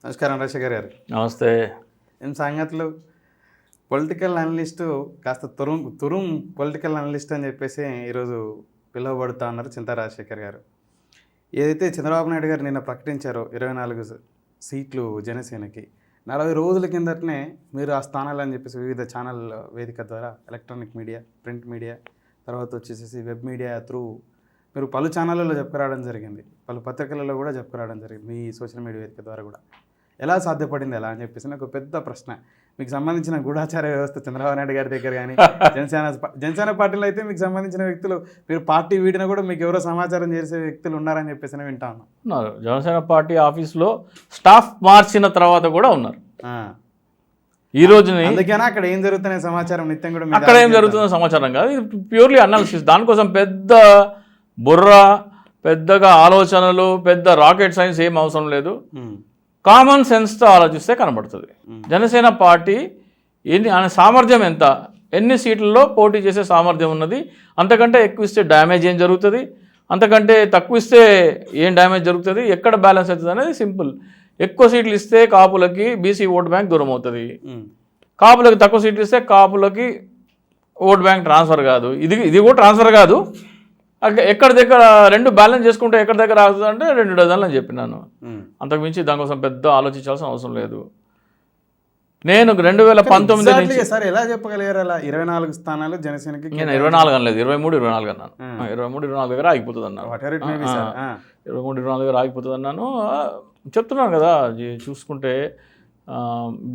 నమస్కారం రాజశేఖర్ గారు. నమస్తే. ఏం సంగతులు? పొలిటికల్ అనలిస్టు కాస్త తురుం పొలిటికల్ అనలిస్ట్ అని చెప్పేసి ఈరోజు పిలువబడుతూ ఉన్నారు చింతా రాజశేఖర్ గారు. ఏదైతే చంద్రబాబు నాయుడు గారు నిన్న ప్రకటించారో 24 సీట్లు జనసేనకి, 40 రోజుల కిందటనే మీరు ఆ స్థానాలని చెప్పేసి వివిధ ఛానల్ వేదిక ద్వారా ఎలక్ట్రానిక్ మీడియా, ప్రింట్ మీడియా, తర్వాత వచ్చేసి వెబ్ మీడియా త్రూ మీరు పలు ఛానళ్ళలో చెప్పుకురావడం జరిగింది, పలు పత్రికలలో కూడా చెప్పుకురావడం జరిగింది, మీ సోషల్ మీడియా వేదిక ద్వారా కూడా. ఎలా సాధ్యపడింది ఎలా అని చెప్పేసి నాకు పెద్ద ప్రశ్న. మీకు సంబంధించిన గూఢాచార వ్యవస్థ చంద్రబాబు నాయుడు గారి దగ్గర కానీ జనసేన పార్టీలో అయితే మీకు సంబంధించిన వ్యక్తులు, మీరు పార్టీ వీడిన కూడా మీకు ఎవరో సమాచారం చేసే వ్యక్తులు ఉన్నారని చెప్పేసి వింటా ఉన్నారు. జనసేన పార్టీ ఆఫీస్లో స్టాఫ్ మార్చిన తర్వాత కూడా ఉన్నారు. ఈ రోజుని అందుకేనా అక్కడ ఏం జరుగుతున్న సమాచారం నిత్యం కూడా అక్కడ ఏం జరుగుతుందో సమాచారం కాదు, ఇది ప్యూర్లీ అనాలిసిస్. దానికోసం పెద్ద బుర్ర, పెద్దగా ఆలోచనలు, పెద్ద రాకెట్ సైన్స్ ఏం అవసరం లేదు. కామన్ సెన్స్తో ఆలోచిస్తే కనబడుతుంది. జనసేన పార్టీ ఆయన సామర్థ్యం ఎంత, ఎన్ని సీట్లలో పోటీ చేసే సామర్థ్యం ఉన్నది, అంతకంటే ఎక్కువ ఇస్తే డ్యామేజ్ ఏం జరుగుతుంది, అంతకంటే తక్కువ ఇస్తే ఏం డ్యామేజ్ జరుగుతుంది, ఎక్కడ బ్యాలెన్స్ అవుతుంది అనేది సింపుల్. ఎక్కువ సీట్లు ఇస్తే కాపులకి బీసీ ఓట్ బ్యాంక్ దూరం అవుతుంది, కాపులకి తక్కువ సీట్లు ఇస్తే కాపులకి ఓట్ బ్యాంక్ ట్రాన్స్ఫర్ కాదు, ఇది కూడా ట్రాన్స్ఫర్ కాదు. ఎక్కడ దగ్గర రెండు బ్యాలెన్స్ చేసుకుంటే ఎక్కడ దగ్గర ఆగుతుంది అంటే 2 డజన్లు అని చెప్పినాను. అంతకుమించి దానికోసం పెద్ద ఆలోచించాల్సిన అవసరం లేదు. నేను 2019 సార్ ఎలా చెప్పగలిగారు అలా 24 స్థానాలు జనసేనకి? నేను 24 అనలేదు, 23-24 అన్నాను. 23-24 దగ్గర ఆగిపోతుంది అన్నాను. 23-24 దగ్గర ఆగిపోతుంది అన్నాను. చెప్తున్నాను కదా, చూసుకుంటే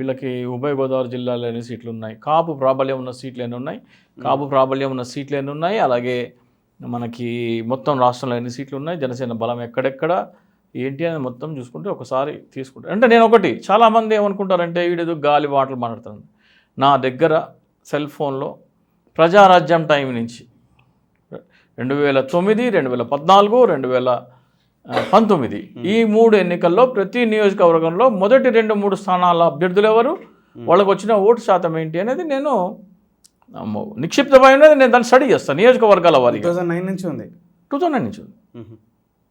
వీళ్ళకి ఉభయ గోదావరి జిల్లాలో ఎన్ని సీట్లు ఉన్నాయి, కాపు ప్రాబల్యం ఉన్న సీట్లు ఎన్ని ఉన్నాయి, కాపు ప్రాబల్యం ఉన్న సీట్లు ఎన్ని ఉన్నాయి, అలాగే మనకి మొత్తం రాష్ట్రంలో ఎన్ని సీట్లు ఉన్నాయి, జనసేన బలం ఎక్కడెక్కడ ఏంటి అని మొత్తం చూసుకుంటే ఒకసారి తీసుకుంటారు. అంటే నేను ఒకటి, చాలామంది ఏమనుకుంటారంటే వీడేదో గాలి మాటలు మాట్లాడుతాను. నా దగ్గర సెల్ ఫోన్లో ప్రజారాజ్యం టైం నుంచి 2009, 2014, 2019 ఈ 3 ఎన్నికల్లో ప్రతి నియోజకవర్గంలో మొదటి 2-3 స్థానాల అభ్యర్థులు ఎవరు, వాళ్ళకు వచ్చిన ఓటు శాతం ఏంటి అనేది నేను నిక్షిప్తమై ఉన్నది. నేను దాన్ని స్టడీ చేస్తాను నియోజకవర్గాల వారికి. 2009 నుంచి ఉంది. 2009 నుంచి ఉంది.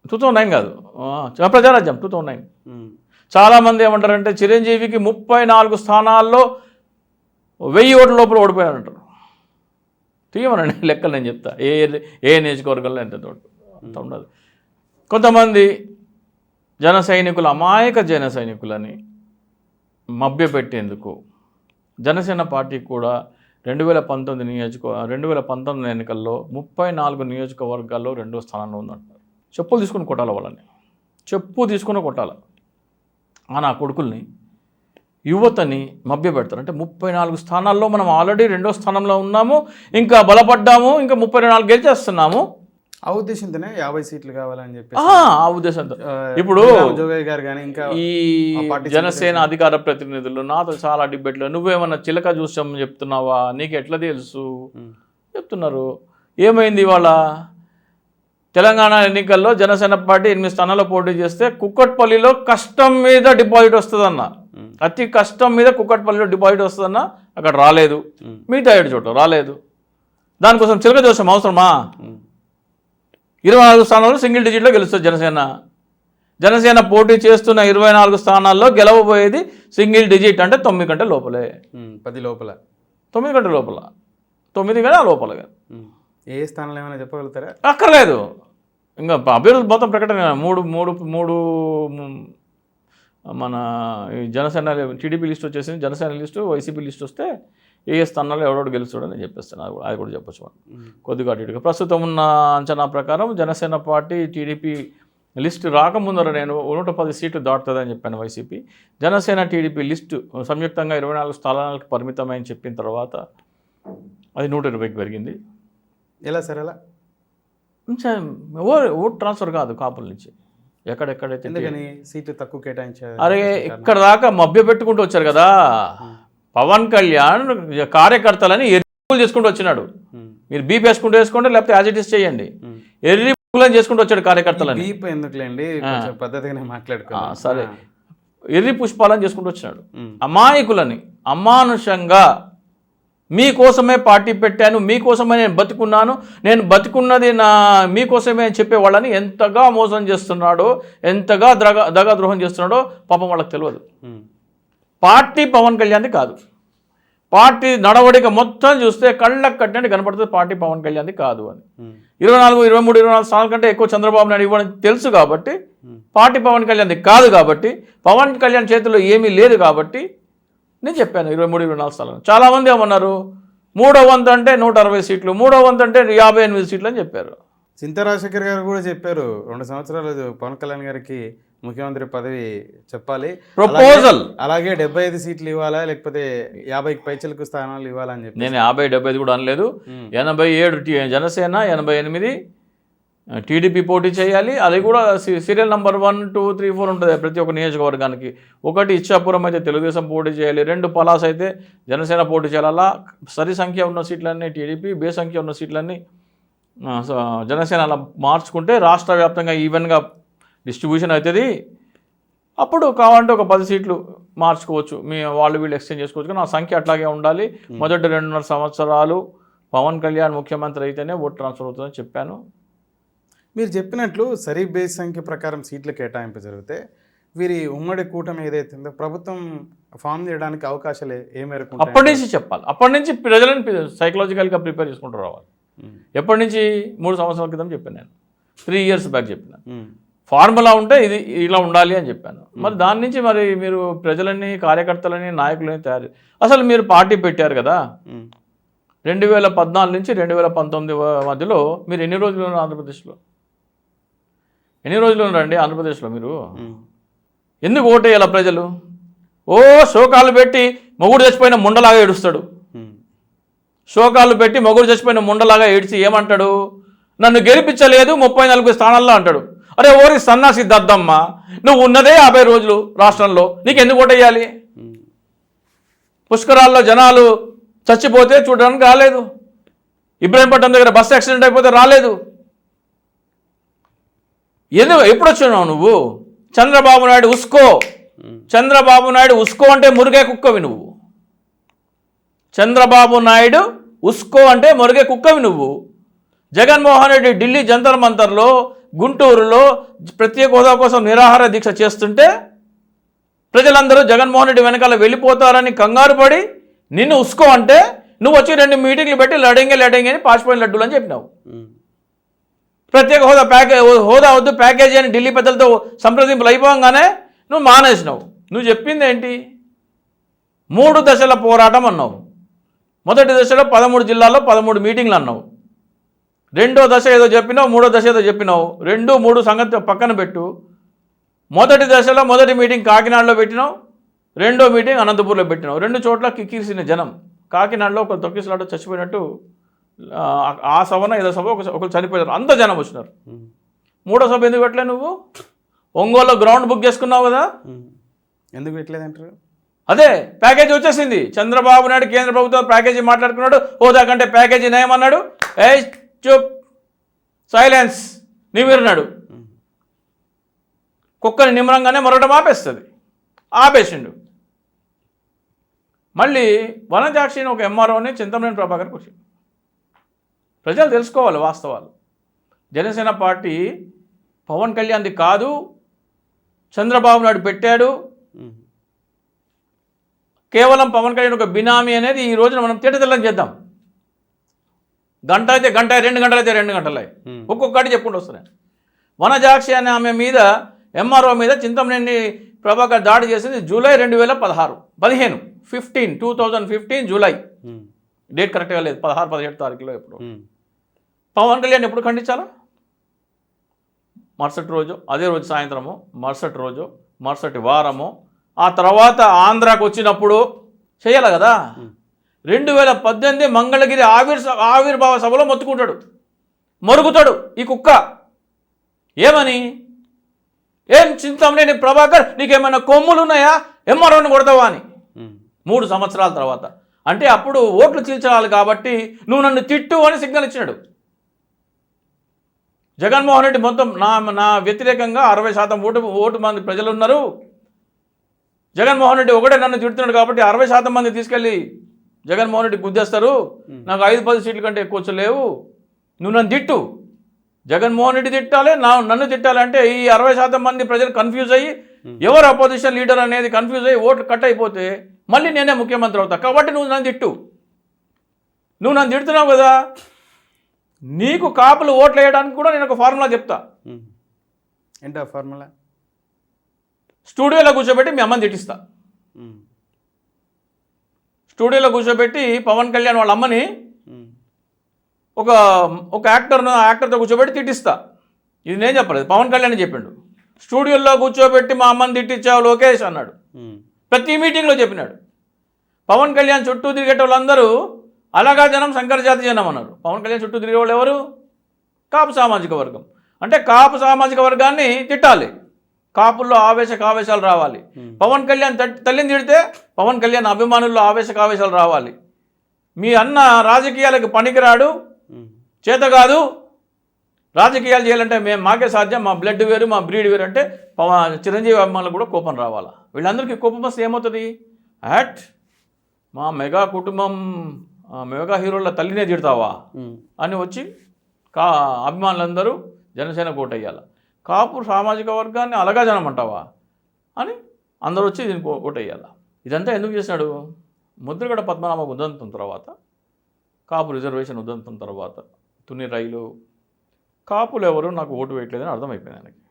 2009 కాదు, ప్రజారాజ్యం 2009. చాలామంది ఏమంటారంటే చిరంజీవికి 34 స్థానాల్లో 1000 ఓట్ల లోపల ఓడిపోయారంటారు. తీయమనండి లెక్కలు, నేను చెప్తా ఏ నియోజకవర్గంలో ఎంత అంత ఉండదు. కొంతమంది అమాయక జన సైనికులని మభ్యపెట్టేందుకు జనసేన పార్టీ కూడా 2019 ఎన్నికల్లో 34 నియోజకవర్గాల్లో 2వ స్థానంలో ఉందంటారు. చెప్పులు తీసుకుని కొట్టాలి వాళ్ళని, తీసుకుని కొట్టాలి. నా కొడుకుల్ని, యువతని మభ్యపెడతారు. అంటే 34 స్థానాల్లో మనం ఆల్రెడీ 2వ స్థానంలో ఉన్నాము, ఇంకా బలపడ్డాము, ఇంకా 34 గెలిచేస్తున్నాము. ఆ ఉద్దేశంతోనే 50 సీట్లు కావాలని చెప్పి ఆ ఉద్దేశంతో ఇప్పుడు గారు కానీ ఇంకా ఈ జనసేన అధికార ప్రతినిధులు నాతో చాలా డిబేట్లు, నువ్వేమన్నా చిలక చూసాం చెప్తున్నావా, నీకు ఎట్లా తెలుసు చెప్తున్నారు. ఏమైంది ఇవాళ తెలంగాణ ఎన్నికల్లో జనసేన పార్టీ 8 స్థానాల్లో పోటీ చేస్తే కుక్కట్పల్లిలో కష్టం మీద డిపాజిట్ వస్తుందన్న, అతి కష్టం మీద కుక్కట్పల్లిలో డిపాజిట్ వస్తుందన్న, అక్కడ రాలేదు. మిగతా 7 చోట్ల రాలేదు. దానికోసం చిలక చూసాం అవసరమా? 24 స్థానాల్లో సింగిల్ డిజిట్లో గెలుస్తుంది జనసేన పోటీ చేస్తున్న 24 స్థానాల్లో గెలవబోయేది సింగిల్ డిజిట్, అంటే 9 కంటే లోపలే, 10 లోపల, 9 కంటే లోపల, 9 కానీ ఆ లోపల. ఏ స్థానంలో ఏమైనా చెప్పగలుగుతారా? అక్కర్లేదు, ఇంకా అభ్యర్థులు మొత్తం ప్రకటన. మూడు మన జనసేన టీడీపీ లిస్ట్ వచ్చేసింది, జనసేన లిస్టు, వైసీపీ లిస్ట్ వస్తే ఏ స్థానాల్లో ఎవడోడు గెలుస్తాడని నేను చెప్పేస్తాను. అది కూడా చెప్పచ్చు కొద్దిగా అటు ఇటుగా. ప్రస్తుతం ఉన్న అంచనా ప్రకారం జనసేన పార్టీ టీడీపీ లిస్టు రాకముందర నేను 110 సీట్లు దాటుతుందని చెప్పాను వైసీపీ. జనసేన టీడీపీ లిస్టు సంయుక్తంగా 24 స్థానాలకు పరిమితమని చెప్పిన తర్వాత అది 120కి పెరిగింది. ఎలా సార్? ఎలా ఓట్ ట్రాన్స్ఫర్ కాదు కాపుల నుంచి ఎక్కడెక్కడైతే సీట్లు తక్కువ కేటాయించారు. అరే ఇక్కడ దాకా మభ్య పెట్టుకుంటూ వచ్చారు కదా. పవన్ కళ్యాణ్ కార్యకర్తలని ఎర్రి చేసుకుంటూ వచ్చినాడు. మీరు బీప్ వేసుకుంటూ వేసుకోండి, లేకపోతే యాజిటీస్ చేయండి. ఎర్రి పువ్వులని చేసుకుంటూ వచ్చాడు కార్యకర్తలని. బీప్ ఎందుకులేండి, పద్ధతిగానే మాట్లాడుకో. సరే, ఎర్రి పుష్పాలని చేసుకుంటూ వచ్చినాడు. అమాయకులని అమానుషంగా మీకోసమే పార్టీ పెట్టాను, మీకోసమే నేను బతికున్నాను, నేను బతికున్నది మీకోసమే అని చెప్పేవాళ్ళని ఎంతగా మోసం చేస్తున్నాడో, ఎంతగా దగాద్రోహం చేస్తున్నాడో పాపం వాళ్ళకి తెలియదు. పార్టీ పవన్ కళ్యాణ్ది కాదు. పార్టీ నడవడిక మొత్తం చూస్తే కళ్ళకు కట్టినట్టు కనపడుతుంది పార్టీ పవన్ కళ్యాణ్ది కాదు అని. 24, 23, 24 స్థానాల కంటే ఎక్కువ చంద్రబాబు నాయుడు ఇవ్వడం తెలుసు కాబట్టి, పార్టీ పవన్ కళ్యాణ్ది కాదు కాబట్టి, పవన్ కళ్యాణ్ చేతిలో ఏమీ లేదు కాబట్టి నేను చెప్పాను 23, 24 స్థానాలు. చాలామంది ఏమన్నారు, 3వ వంతు అంటే 160 సీట్లు, 3వ వంతు అంటే 58 సీట్లు అని చెప్పారు. చింతా రాజశేఖర్ గారు కూడా చెప్పారు 2 సంవత్సరాలు పవన్ కళ్యాణ్ గారికి ముఖ్యమంత్రి పదవి చెప్పాలి, ప్రపోజల్ అలాగే 75 సీట్లు ఇవ్వాలా లేకపోతే 50కి పైచలకు స్థానాలు ఇవ్వాలని చెప్పి. నేను 50, 75 కూడా అనలేదు. 87 జనసేన, 88 టీడీపీ పోటీ చేయాలి. అది కూడా సీరియల్ నెంబర్ 1, 2, 3, 4 ఉంటుంది ప్రతి ఒక్క నియోజకవర్గానికి. 1 ఇచ్చాపురం అయితే తెలుగుదేశం పోటీ చేయాలి, 2 పలాస్ అయితే జనసేన పోటీ చేయాలి. అలా సరి సంఖ్య ఉన్న సీట్లన్నీ టీడీపీ, బే సంఖ్య ఉన్న సీట్లన్నీ జనసేన అలా మార్చుకుంటే రాష్ట్ర వ్యాప్తంగా ఈవెన్గా డిస్ట్రిబ్యూషన్ అవుతుంది. అప్పుడు కావాలంటే ఒక 10 సీట్లు మార్చుకోవచ్చు, వాళ్ళు వీళ్ళు ఎక్స్చేంజ్ చేసుకోవచ్చు. కానీ ఆ సంఖ్య అట్లాగే ఉండాలి. మొదటి 2.5 సంవత్సరాలు పవన్ కళ్యాణ్ ముఖ్యమంత్రి అయితేనే ఓటు ట్రాన్స్ఫర్ అవుతుందని చెప్పాను. మీరు చెప్పినట్లు సరి బేస్ సంఖ్య ప్రకారం సీట్ల కేటాయింపు జరిగితే వీరి ఉమ్మడి కూటమి ఏదైతే ఉందో ప్రభుత్వం ఫామ్ చేయడానికి అవకాశాలు ఏ మేరకు ఉంటాయి? అప్పటి నుంచి చెప్పాలి. అప్పటి నుంచి ప్రజలను సైకలాజికల్గా ప్రిపేర్ చేసుకుంటూ రావాలి. ఎప్పటి నుంచి 3 సంవత్సరాల క్రితం చెప్పాను నేను, 3 years బ్యాక్ చెప్పిన ఫార్ములా ఉంటే ఇది ఇలా ఉండాలి అని చెప్పాను. మరి దాని నుంచి మరి మీరు ప్రజలని, కార్యకర్తలని, నాయకులని అసలు మీరు పార్టీ పెట్టారు కదా 2014 నుంచి 2019 మధ్యలో మీరు ఎన్ని రోజులు ఉన్నారు ఆంధ్రప్రదేశ్లో? ఎన్ని రోజులు ఉన్నారండి ఆంధ్రప్రదేశ్లో? మీరు ఎందుకు ఓటేయాల ప్రజలు? శోకాలు పెట్టి మొగుడు చచ్చిపోయిన ముండలాగా ఏడుస్తాడు. శోకాలు పెట్టి మొగుడు చచ్చిపోయిన ముండలాగా ఏడ్చి ఏమంటాడు, నన్ను గెలిపించలేదు 34 స్థానాల్లో అంటాడు. అరే ఓరి సన్నాసి దద్దమ్మ, నువ్వు ఉన్నదే 50 రోజులు రాష్ట్రంలో, నీకు ఎందుకు ఓటేయాలి? పుష్కరాల్లో జనాలు చచ్చిపోతే చూడడానికి రాలేదు, ఇబ్రాహీంపట్నం దగ్గర బస్సు యాక్సిడెంట్ అయిపోతే రాలేదు. ఎప్పుడు వచ్చినావు నువ్వు? చంద్రబాబు నాయుడు ఉస్కో, చంద్రబాబు నాయుడు ఉస్కో అంటే మురిగే కుక్కవి నువ్వు. చంద్రబాబు నాయుడు ఉస్కో అంటే మురిగే కుక్కవి నువ్వు. జగన్మోహన్ రెడ్డి ఢిల్లీ జంతర్ మంతర్లో, గుంటూరులో ప్రత్యేక హోదా కోసం నిరాహార దీక్ష చేస్తుంటే ప్రజలందరూ జగన్మోహన్ రెడ్డి వెనకాల వెళ్ళిపోతారని కంగారు పడి నిన్ను ఉస్కో అంటే నువ్వు వచ్చి 2 మీటింగ్లు పెట్టి లడింగే అని పాచిపోయిన లడ్డూలు అని చెప్పినావు. ప్రత్యేక హోదా వద్దు ప్యాకేజీ అని ఢిల్లీ పెద్దలతో సంప్రదింపులు అయిపోగానే నువ్వు మానేసినావు. నువ్వు చెప్పింది ఏంటి? 3 దశల పోరాటం అన్నావు. మొదటి దశలో 13 జిల్లాల్లో 13 మీటింగ్లు అన్నావు. 2వ దశ ఏదో చెప్పినావు, 3వ దశ ఏదో చెప్పినావు. 2, 3 సంగతి పక్కన పెట్టు. మొదటి దశలో మొదటి మీటింగ్ కాకినాడలో పెట్టినావు, 2వ మీటింగ్ అనంతపూర్లో పెట్టినావు. 2 చోట్ల కిక్కిరిసిన జనం. కాకినాడలో ఒక తొక్కిసలాట చచ్చిపోయినట్టు ఆ సభన ఏదో సభ ఒకరు చనిపోయారు, అంత జనం వచ్చినారు. 3వ సభ ఎందుకు పెట్టలే నువ్వు? ఒంగోలులో గ్రౌండ్ బుక్ చేసుకున్నావు కదా, ఎందుకు పెట్టలేదంటారు? అదే ప్యాకేజీ వచ్చేసింది. చంద్రబాబు నాయుడు కేంద్ర ప్రభుత్వం ప్యాకేజీ మాట్లాడుకున్నాడు, హోదా కంటే ప్యాకేజీ నయమన్నాడు. చూప్ సైలెన్స్ నిమిరినాడు. కుక్కని నిమ్మరంగానే మరొకటి ఆపేస్తుంది, ఆపేసిండు. మళ్ళీ వనజాక్షిని ఒక ఎంఆర్ఓని చింతమనేని ప్రభాకర్కి వచ్చింది. ప్రజలు తెలుసుకోవాలి వాస్తవాలు. జనసేన పార్టీ పవన్ కళ్యాణ్ది కాదు, చంద్రబాబు నాయుడు పెట్టాడు. కేవలం పవన్ కళ్యాణ్ ఒక బినామీ అనేది ఈ రోజున మనం తేటతెల్లం చేద్దాం. గంట అయితే గంట, 2 గంటలు అయితే 2 గంటలు, ఒక్కొక్కటి చెప్పుకుంటూ వస్తున్నాయి. వనజాక్షి అనే ఆమె మీద, ఎంఆర్ఓ మీద చింతమనేని ప్రభాకర్ దాడి చేసింది జూలై 2015 జూలై. డేట్ కరెక్ట్గా లేదు, 16, 17 తారీఖులో ఎప్పుడు. పవన్ కళ్యాణ్ ఎప్పుడు ఖండించాలా? మరుసటి రోజు, అదే రోజు సాయంత్రము, మరుసటి రోజు, మరుసటి వారము, ఆ తర్వాత ఆంధ్రాకు వచ్చినప్పుడు చేయాలి కదా. 2018 మంగళగిరి ఆవిర్భావ సభలో మొత్తుకుంటాడు, మరుగుతాడు ఈ కుక్క. ఏమని? ఏం చింతమనేని ప్రభాకర్ నీకేమైనా కొమ్ములు ఉన్నాయా, ఎంఆర్ఓని కొడతావా అని. 3 సంవత్సరాల తర్వాత అంటే అప్పుడు ఓట్లు చీల్చాలి కాబట్టి నువ్వు నన్ను తిట్టు అని సిగ్నల్ ఇచ్చినాడు. జగన్మోహన్ రెడ్డి మొత్తం నా వ్యతిరేకంగా 60% ఓటు మంది ప్రజలు ఉన్నారు. జగన్మోహన్ రెడ్డి ఒకటే నన్ను తిడుతున్నాడు కాబట్టి 60% మంది తీసుకెళ్ళి జగన్మోహన్ రెడ్డి గుద్దేస్తారు, నాకు 5-10 సీట్ల కంటే ఎక్కువ వచ్చలేవు, నువ్వు నన్ను తిట్టు. జగన్మోహన్ రెడ్డి తిట్టాలి, నన్ను తిట్టాలంటే ఈ 60% మంది ప్రజలు కన్ఫ్యూజ్ అయ్యి ఎవరు అపోజిషన్ లీడర్ అనేది కన్ఫ్యూజ్ అయ్యి ఓట్లు కట్ అయిపోతే మళ్ళీ నేనే ముఖ్యమంత్రి అవుతా. కాబట్టి నువ్వు నన్ను తిట్టు. నువ్వు నన్ను తిడుతున్నావు కదా, నీకు కాపులు ఓట్లు వేయడానికి కూడా నేను ఒక ఫార్ములా చెప్తా. ఏంటో ఫార్ములా? స్టూడియోలో కూర్చోబెట్టి మీ అమ్మని తిట్టిస్తా. స్టూడియోలో కూర్చోబెట్టి పవన్ కళ్యాణ్ వాళ్ళ అమ్మని ఒక యాక్టర్తో కూర్చోబెట్టి తిట్టిస్తా. ఇది నేను చెప్పలేదు, పవన్ కళ్యాణ్ చెప్పిండు. స్టూడియోలో కూర్చోబెట్టి మా అమ్మని తిట్టించావు లోకేష్ అన్నాడు. ప్రతి మీటింగ్లో చెప్పినాడు. పవన్ కళ్యాణ్ చుట్టూ తిరిగేట వాళ్ళందరూ అలాగా జనం శంకర జాతి జనం అన్నారు. పవన్ కళ్యాణ్ చుట్టూ తిరిగే వాళ్ళు ఎవరు? కాపు సామాజిక వర్గం. అంటే కాపు సామాజిక వర్గాన్ని తిట్టాలి, కాపుల్లో ఆవేశాలు రావాలి. పవన్ కళ్యాణ్ తల్లిని తిడితే పవన్ కళ్యాణ్ అభిమానుల్లో ఆవేశాలు రావాలి. మీ అన్న రాజకీయాలకు పనికిరాడు, చేత కాదు, రాజకీయాలు చేయాలంటే మాకే సాధ్యం, మా బ్లడ్ వేరు, మా బ్రీడ్ వేరు అంటే చిరంజీవి అభిమానులకు కూడా కోపం రావాలా. వీళ్ళందరికీ కోపం వస్తే ఏమవుతుంది? మా మెగా కుటుంబం, మెగా హీరోల తల్లినే తిడతావా అని వచ్చి అభిమానులందరూ జనసేన ఓటేయాలి. కాపు సామాజిక వర్గాన్ని అలగా జనమంటావా అని అందరూ వచ్చి దీనికి ఓటేయాలి. ఇదంతా ఎందుకు చేసినాడు? ముద్రగడ పద్మనాభ ఉదంతం తర్వాత, కాపు రిజర్వేషన్ ఉదంతం తర్వాత, తుని రైలు, కాపులు ఎవరు నాకు ఓటు వేయట్లేదని అర్థమైపోయింది ఆయనకి.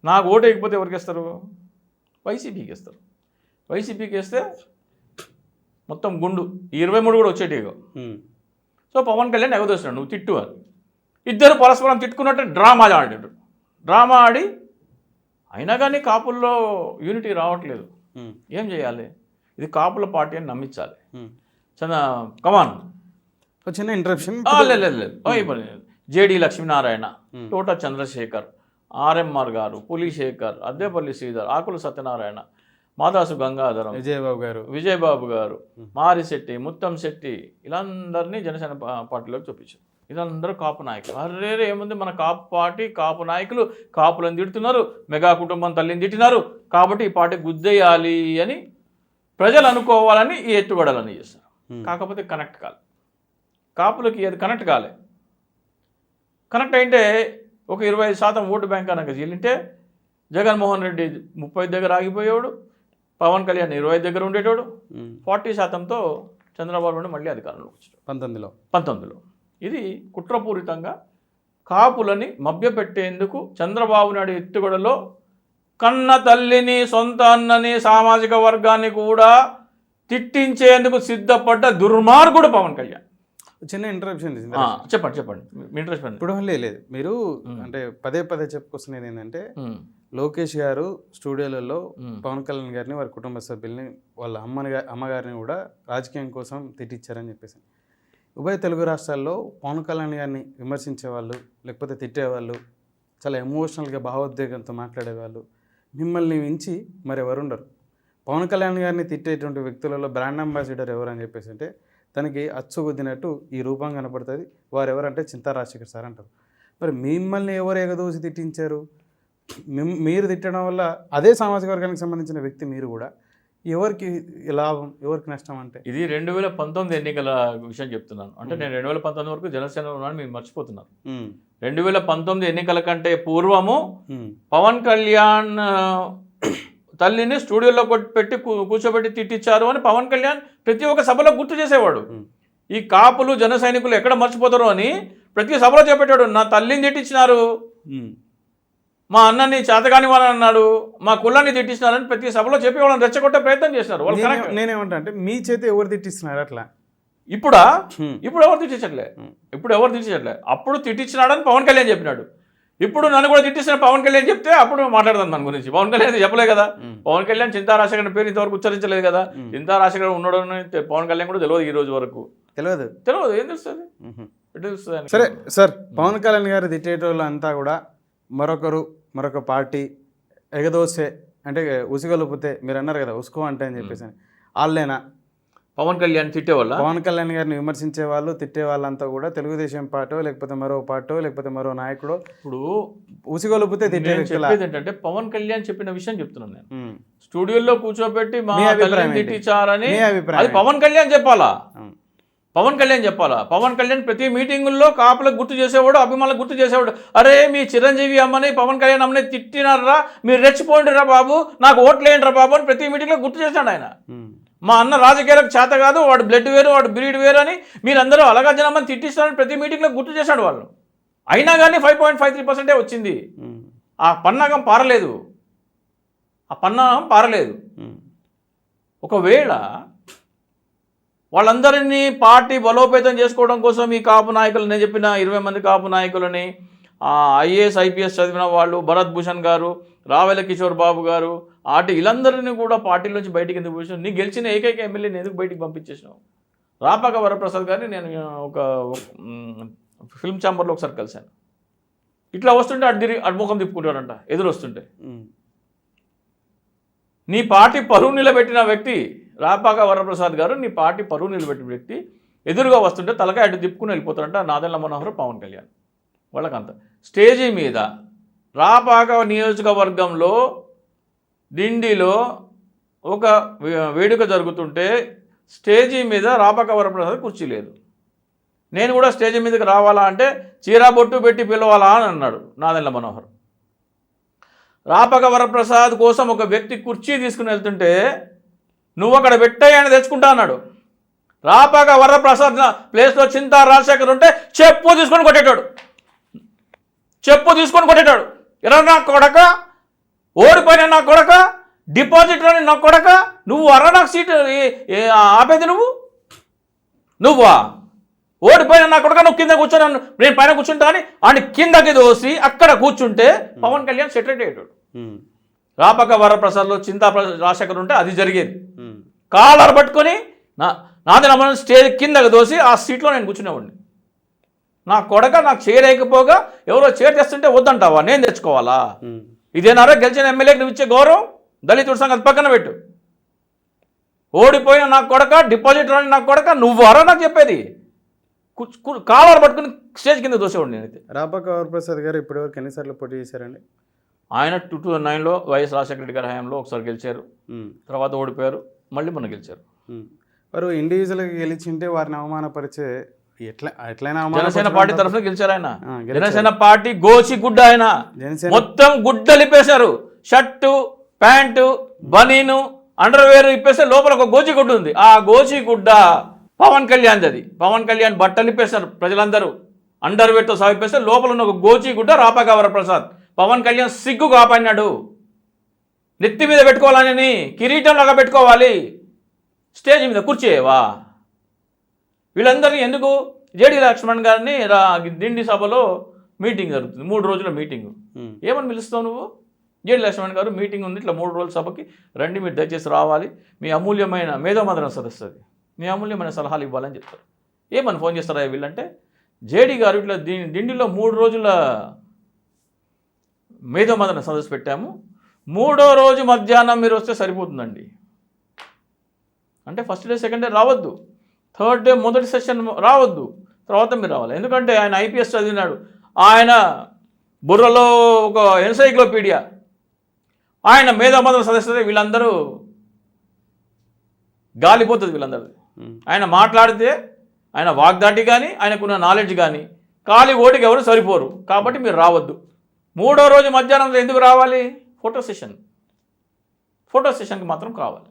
నాకు ఓటు వేయకపోతే ఎవరికి వేస్తారు? వైసీపీకి వేస్తారు. వైసీపీకి వేస్తే మొత్తం గుండు 23 కూడా వచ్చేటిగా. సో పవన్ కళ్యాణ్ ఎగదోసినాడు, నువ్వు తిట్టు అని. ఇద్దరు పరస్పరం తిట్టుకున్నట్టు డ్రామా ఆడి అయినా కానీ కాపుల్లో యూనిటీ రావట్లేదు. ఏం చేయాలి? ఇది కాపుల పార్టీ అని నమ్మించాలి. కమాన్ చిన్న ఇంటరప్షన్. లేదు, జేడి లక్ష్మీనారాయణ, తోట చంద్రశేఖర్, ఆర్ఎంఆర్ గారు, పులిశేఖర్, అద్దేపల్లి శ్రీధర్, ఆకుల సత్యనారాయణ, మాదాసు గంగాధరం, విజయబాబు గారు, మారిశెట్టి, ముత్తం శెట్టి, ఇలాందరినీ జనసేన పార్టీలోకి చూపించారు. ఇదందరూ కాపు నాయకులు. అరే ఏముంది, మన కాపు పార్టీ, కాపు నాయకులు కాపులను తిడుతున్నారు, మెగా కుటుంబం తల్లిని తిట్టినారు, కాబట్టి ఈ పార్టీ గుద్దేయాలి అని ప్రజలు అనుకోవాలని ఈ ఎత్తుగడలని చేస్తారు. కాకపోతే కనెక్ట్ కాలే, కాపులకి అది కనెక్ట్ కాలే. కనెక్ట్ అయితే ఒక 25% ఓటు బ్యాంక్ కనుక చీలింటే జగన్మోహన్ రెడ్డి 30 దగ్గర ఆగిపోయేవాడు, పవన్ కళ్యాణ్ 20 దగ్గర ఉండేటోడు, 40%తో చంద్రబాబు నాయుడు మళ్ళీ అధికారంలోకి వచ్చాడు 19లో. ఇది కుట్రపూరితంగా కాపులని మభ్యపెట్టేందుకు చంద్రబాబు నాయుడు ఎత్తుగడలో కన్న తల్లిని, సొంత అన్నని, సామాజిక వర్గాన్ని కూడా తిట్టించేందుకు సిద్ధపడ్డ దుర్మార్గుడు పవన్ కళ్యాణ్. చిన్న ఇంటరప్షన్. చెప్పండి మీ ఇంట్రెస్ట్. ఇప్పుడు లేదు, మీరు అంటే పదే చెప్పుకొస్తున్నది ఏంటంటే, లోకేష్ గారు స్టూడియోలలో పవన్ కళ్యాణ్ గారిని, వారి కుటుంబ సభ్యుల్ని, వాళ్ళ అమ్మగారిని కూడా రాజకీయం కోసం తిట్టించారని చెప్పేసి. ఉభయ తెలుగు రాష్ట్రాల్లో పవన్ కళ్యాణ్ గారిని విమర్శించేవాళ్ళు, లేకపోతే తిట్టేవాళ్ళు, చాలా ఎమోషనల్గా భావోద్వేగంతో మాట్లాడేవాళ్ళు మిమ్మల్ని మించి మరి ఎవరుండరు. పవన్ కళ్యాణ్ గారిని తిట్టేటువంటి వ్యక్తులలో బ్రాండ్ అంబాసిడర్ ఎవరు అని చెప్పేసి అంటే, తనకి అచ్చుగుద్దినట్టు ఈ రూపం కనపడుతుంది. వారు ఎవరంటే చింతా రాజశేఖర్ సార్ అంటారు. మరి మిమ్మల్ని ఎవరు ఎగదోసి తిట్టించారు? మీరు తిట్టడం వల్ల అదే సామాజిక వర్గానికి సంబంధించిన వ్యక్తి మీరు కూడా, ఎవరికి లాభం, ఎవరికి నష్టం? అంటే ఇది 2019 ఎన్నికల విషయం చెప్తున్నాను. అంటే నేను 2019 వరకు జనసేనలో ఉన్నాను, మీరు మర్చిపోతున్నారు. 2019 ఎన్నికల కంటే పూర్వము పవన్ కళ్యాణ్ తల్లిని స్టూడియోలో పెట్టి కూర్చోబెట్టి తిట్టించారు అని పవన్ కళ్యాణ్ ప్రతి ఒక్క సభలో గుర్తు చేసేవాడు. ఈ కాపులు జన సైనికులు ఎక్కడ మర్చిపోతారో అని ప్రతి సభలో చెప్పేటాడు. నా తల్లిని తిట్టించినారు, మా అన్నని చేతగాని వాళ్ళని అన్నాడు, మా కులాన్ని తిట్టించినారని ప్రతి సభలో చెప్పి వాళ్ళని రెచ్చగొట్టే ప్రయత్నం చేసినారు. వాళ్ళు నేనేమంటా అంటే, మీ చేత ఎవరు తిట్టిస్తున్నారు అట్లా? ఇప్పుడు ఎవరు తిట్టించట్లే. అప్పుడు తిట్టించినాడని పవన్ కళ్యాణ్ చెప్పినాడు. ఇప్పుడు నన్ను కూడా తిట్టిస్తున్న పవన్ కళ్యాణ్ చెప్తే అప్పుడు మాట్లాడదాం దాని గురించి. పవన్ కళ్యాణ్ చెప్పలే కదా. పవన్ కళ్యాణ్ చింతా రాజశేఖర్ పేరు ఇంతవరకు ఉచ్చరించలేదు కదా. చింతా రాజశేఖర్ ఉన్నాడు పవన్ కళ్యాణ్ కూడా తెలియదు, ఈ రోజు వరకు తెలియదు. ఏం తెలుస్తుంది? సరే సార్, పవన్ కళ్యాణ్ గారు తిట్టేటోళ్ళు అంతా కూడా మరొక పార్టీ ఎగదోసే అంటే ఉసుగొలుపుతే, మీరు అన్నారు కదా ఉసుకో అంటే అని చెప్పేసి, వాళ్ళేనా? పవన్ కళ్యాణ్ తిట్టేవాళ్ళ? పవన్ కళ్యాణ్ గారిని విమర్శించే వాళ్ళు, తిట్టే వాళ్ళంతా కూడా తెలుగుదేశం పార్టో లేకపోతే మరో పార్టో లేకపోతే మరో నాయకుడో ఇప్పుడు ఉసిగొలుపుతే తిట్టే నేను వ్యక్తుల చెప్పేది ఏంటంటే పవన్ కళ్యాణ్ చెప్పిన విషయం చెప్తున్నాను నేను. స్టూడియోలో కూర్చోబెట్టి మా మీ అభిప్రాయం తల్లిని ఏంటి? తిట్టించారని మీ అభిప్రాయం అది పవన్ కళ్యాణ్ చెప్పాలా? ఉమ్. పవన్ కళ్యాణ్ చెప్పాలా? పవన్ కళ్యాణ్ ప్రతి మీటింగుల్లో కాపులకు గుర్తు చేసేవాడు, అభిమానులకు గుర్తు చేసేవాడు. అరే మీ చిరంజీవి అమ్మని పవన్ కళ్యాణ్ అమ్మని తిట్టినారా, మీరు రెచ్చిపోండిరా బాబు, నాకు ఓట్లేయండిరా బాబు అని ప్రతి మీటింగ్లో గుర్తు చేశాడు ఆయన. మా అన్న రాజకీయాలకు చేత కాదు, వాడు బ్లడ్ వేరు, వాడు బ్రీడ్ వేరు అని మీరందరూ అలాగా జనమని తిట్టిస్తారని ప్రతి మీటింగ్లో గుర్తు చేశాడు వాళ్ళు. అయినా కానీ 5.53% వచ్చింది. ఆ పన్నాగం పారలేదు, ఆ పన్నాగం పారలేదు. ఒకవేళ వాళ్ళందరినీ పార్టీ బలోపేతం చేసుకోవడం కోసం ఈ కాపు నాయకులు, నేను చెప్పిన 20 మంది కాపు నాయకులని, ఐఏఎస్ ఐపీఎస్ చదివిన వాళ్ళు, భరత్ భూషణ్ గారు, రావెల కిషోర్ బాబు గారు, వీళ్ళందరినీ కూడా పార్టీలోంచి బయటికి ఎందుకు పంపించావు? నీ గెలిచిన ఏకైక ఎమ్మెల్యేని ఎందుకు బయటికి పంపించేసినావు? రాపాక వరప్రసాద్ గారిని నేను ఒక ఫిల్మ్ ఛాంబర్లో ఒకసారి కలిశాను. ఇట్లా వస్తుంటే అటు ముఖం తిప్పుకుంటారంట ఎదురు వస్తుంటే. నీ పార్టీ పరువు నిలబెట్టిన వ్యక్తి రాపాక వరప్రసాద్ గారు, నీ పార్టీ పరువు నిలబెట్టిన వ్యక్తి ఎదురుగా వస్తుంటే తలకాయ అటు తిప్పుకుని వెళ్ళిపోతారంట నాదెళ్ల మనోహర్, పవన్ కళ్యాణ్. వాళ్ళకంత స్టేజీ మీద రాపాక నియోజకవర్గంలో డిండిలో ఒక వేడుక జరుగుతుంటే స్టేజీ మీద రాపాక వరప్రసాద్ కుర్చీ లేదు. నేను కూడా స్టేజీ మీదకి రావాలా అంటే చీరా బొట్టు పెట్టి పిలవాలా అని అన్నాడు నాదెళ్ల మనోహర్. రాపాక వరప్రసాద్ కోసం ఒక వ్యక్తి కుర్చీ తీసుకుని వెళ్తుంటే నువ్వు అక్కడ పెట్టాయని తెచ్చుకుంటా అన్నాడు. రాపాక వరప్రసాద్ ప్లేస్లో చింతా రాజశేఖర్ ఉంటే చెప్పు తీసుకొని కొట్టేటాడు, చెప్పు తీసుకొని కొట్టేటాడు. ఎరా నా కొడక, ఓడిపోయిన నా కొడక, డిపాజిట్ అని నా కొడక, నువ్వు అరా నాకు సీటు ఆపేది నువ్వా? ఓడిపోయిన నా కొడక, నువ్వు కింద కూర్చొని నేను పైన కూర్చుంటా అని ఆయన కిందకి దోసి అక్కడ కూర్చుంటే పవన్ కళ్యాణ్ సెటిల్ అయ్యాడు. రాపాక వరప్రసాద్లో చింతా రాజశేఖర్ ఉంటే అది జరిగేది. కాలర్ పట్టుకొని నాది నమ్మ స్టేజ్ కిందకి దోసి ఆ సీట్లో నేను కూర్చునేవాడిని. నా కొడక, నాకు చేయలేకపోగా ఎవరో చైర్ తెస్తుంటే వద్దంటావా? నేను తెచ్చుకోవాలా? ఇదేనారా గెలిచిన ఎమ్మెల్యేకి నువ్వు ఇచ్చే గౌరవం? దళితుడి సంగతి పక్కన పెట్టు. ఓడిపోయిన నా కొడక, డిపాజిట్ రాని నా కొడక, నువ్వు అరా నాకు చెప్పేది? కాలర్ పట్టుకుని స్టేజ్ కింద దోసేవాడు నేనైతే. రాపాక వరప్రసాద్ గారు ఇప్పటివరకు ఎన్నిసార్లు పోటీ చేశారండి? ఆయన 2009లో వైఎస్ రాజశేఖర రెడ్డి గారి హయాంలో ఒకసారి గెలిచారు, తర్వాత ఓడిపోయారు, మళ్ళీ మొన్న గెలిచారు. వారు ఇండివిజువల్గా గెలిచింటే వారిని అవమానపరిచే ఎట్లయినా జనసేన పార్టీ తరఫున గెలిచారు ఆయన. జనసేన పార్టీ గోచి గుడ్డ, ఆయన మొత్తం గుడ్డలు ఇప్పేశారు. షర్టు, ప్యాంటు, బనీను, అండర్వేర్ ఇప్పేస్తే లోపల ఒక గోచి గుడ్డ ఉంది. ఆ గోచి గుడ్డ పవన్ కళ్యాణ్. అది పవన్ కళ్యాణ్ బట్టలు ఇప్పేశారు ప్రజలందరూ, అండర్వేర్తో సాగిపేస్తే లోపల ఉన్న ఒక గోచి గుడ్డ రాపాక వరప్రసాద్. పవన్ కళ్యాణ్ సిగ్గు కాపాడినాడు. నెత్తి మీద పెట్టుకోవాలని కిరీటంలాగా పెట్టుకోవాలి, స్టేజ్ మీద కూర్చేవా? వీళ్ళందరినీ ఎందుకు? జేడీ లక్ష్మణ్ గారిని దిండి సభలో మీటింగ్ జరుగుతుంది, 3 రోజుల మీటింగు. ఏమని పిలుస్తావు నువ్వు? జేడీ లక్ష్మణ్ గారు మీటింగ్ ఉంది, ఇట్లా 3 రోజుల సభకి రండి, మీరు దయచేసి రావాలి, మీ అమూల్యమైన మేధోమదనం సదస్సు అది, మీ అమూల్యమైన సలహాలు ఇవ్వాలని చెప్తారు. ఏమని ఫోన్ చేస్తారా వీళ్ళంటే, జేడీ గారు ఇట్లా దిండిలో 3 రోజుల మేధోమదన సదస్సు పెట్టాము, 3వ రోజు మధ్యాహ్నం మీరు వస్తే సరిపోతుందండి అంటే ఫస్ట్ డే సెకండ్ డే రావద్దు, థర్డ్ డే మొదటి సెషన్ రావద్దు, తర్వాత మీరు రావాలి. ఎందుకంటే ఆయన ఐపీఎస్ చదివినాడు, ఆయన బుర్రలో ఒక ఎన్సైక్లోపీడియా, ఆయన మేధోమదన సదస్సు వీళ్ళందరూ గాలిపోతుంది వీళ్ళందరూ. ఆయన మాట్లాడితే ఆయన వాగ్దాటి కానీ ఆయనకున్న నాలెడ్జ్ కానీ ఖాళీ ఓటికి ఎవరు సరిపోరు, కాబట్టి మీరు రావద్దు. 3వ రోజు మధ్యాహ్నంలో ఎందుకు రావాలి? ఫోటో సెషన్కి మాత్రం కావాలి.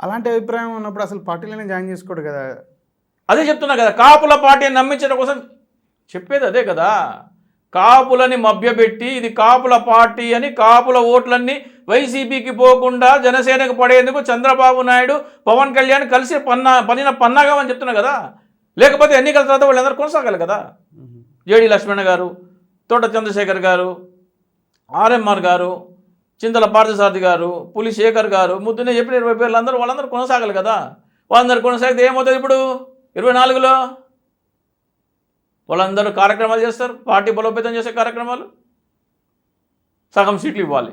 అలాంటి అభిప్రాయం ఉన్నప్పుడు అసలు పార్టీలోనే జాయిన్ చేసుకోడు కదా. అదే చెప్తున్నా కదా, కాపుల పార్టీని నమ్మించడం కోసం చెప్పేది అదే కదా. కాపులని మభ్యపెట్టి ఇది కాపుల పార్టీ అని కాపుల ఓట్లన్నీ వైసీపీకి పోకుండా జనసేనకు పడేందుకు చంద్రబాబు నాయుడు, పవన్ కళ్యాణ్ కలిసి పనిన పన్నాగం అని చెప్తున్నా కదా. లేకపోతే ఎన్నికల తర్వాత వాళ్ళందరూ కొనసాగాలి కదా. జేడీ లక్ష్మణ్ గారు, తోట చంద్రశేఖర్ గారు, ఆర్ఎంఆర్ గారు, చింతల పార్థసారథి గారు, పులి శేఖర్ గారు, ముద్దునే చెప్పిన 20 పేర్లు అందరూ వాళ్ళందరూ కొనసాగాలి కదా. వాళ్ళందరూ కొనసాగితే ఏమవుతుంది? ఇప్పుడు 24లో వాళ్ళందరూ కార్యక్రమాలు చేస్తారు, పార్టీ బలోపేతం చేసే కార్యక్రమాలు, సగం సీట్లు ఇవ్వాలి.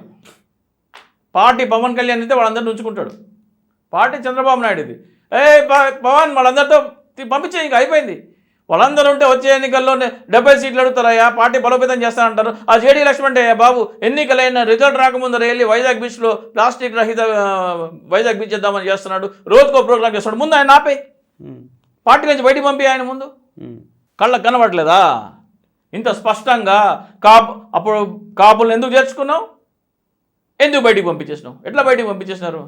పార్టీ పవన్ కళ్యాణ్ అయితే వాళ్ళందరినీ ఉంచుకుంటాడు, పార్టీ చంద్రబాబు నాయుడు ఇది. పవన్ వాళ్ళందరితో పంపించే ఇంకా అయిపోయింది. వాళ్ళందరూ ఉంటే వచ్చే ఎన్నికల్లోనే 70 సీట్లు అడుగుతారయ్యా, పార్టీ బలోపేతం చేస్తానంటారు. ఆ జేడీ లక్ష్మణ్ అంటే బాబు ఎన్నికలైన రిజల్ట్ రాకముందర వెళ్ళి వైజాగ్ బీచ్లో ప్లాస్టిక్ రహిత వైజాగ్ బీచ్ చేద్దామని చేస్తున్నాడు, రోజుకో ప్రోగ్రామ్ చేస్తున్నాడు. ముందు ఆయన ఆపే, పార్టీ నుంచి బయటికి పంపి ఆయన ముందు. కళ్ళకు కనబడలేదా ఇంత స్పష్టంగా? అప్పుడు కాపులను ఎందుకు చేర్చుకున్నావు, ఎందుకు బయటికి పంపించేసినావు, ఎట్లా బయటికి పంపించేసినారు?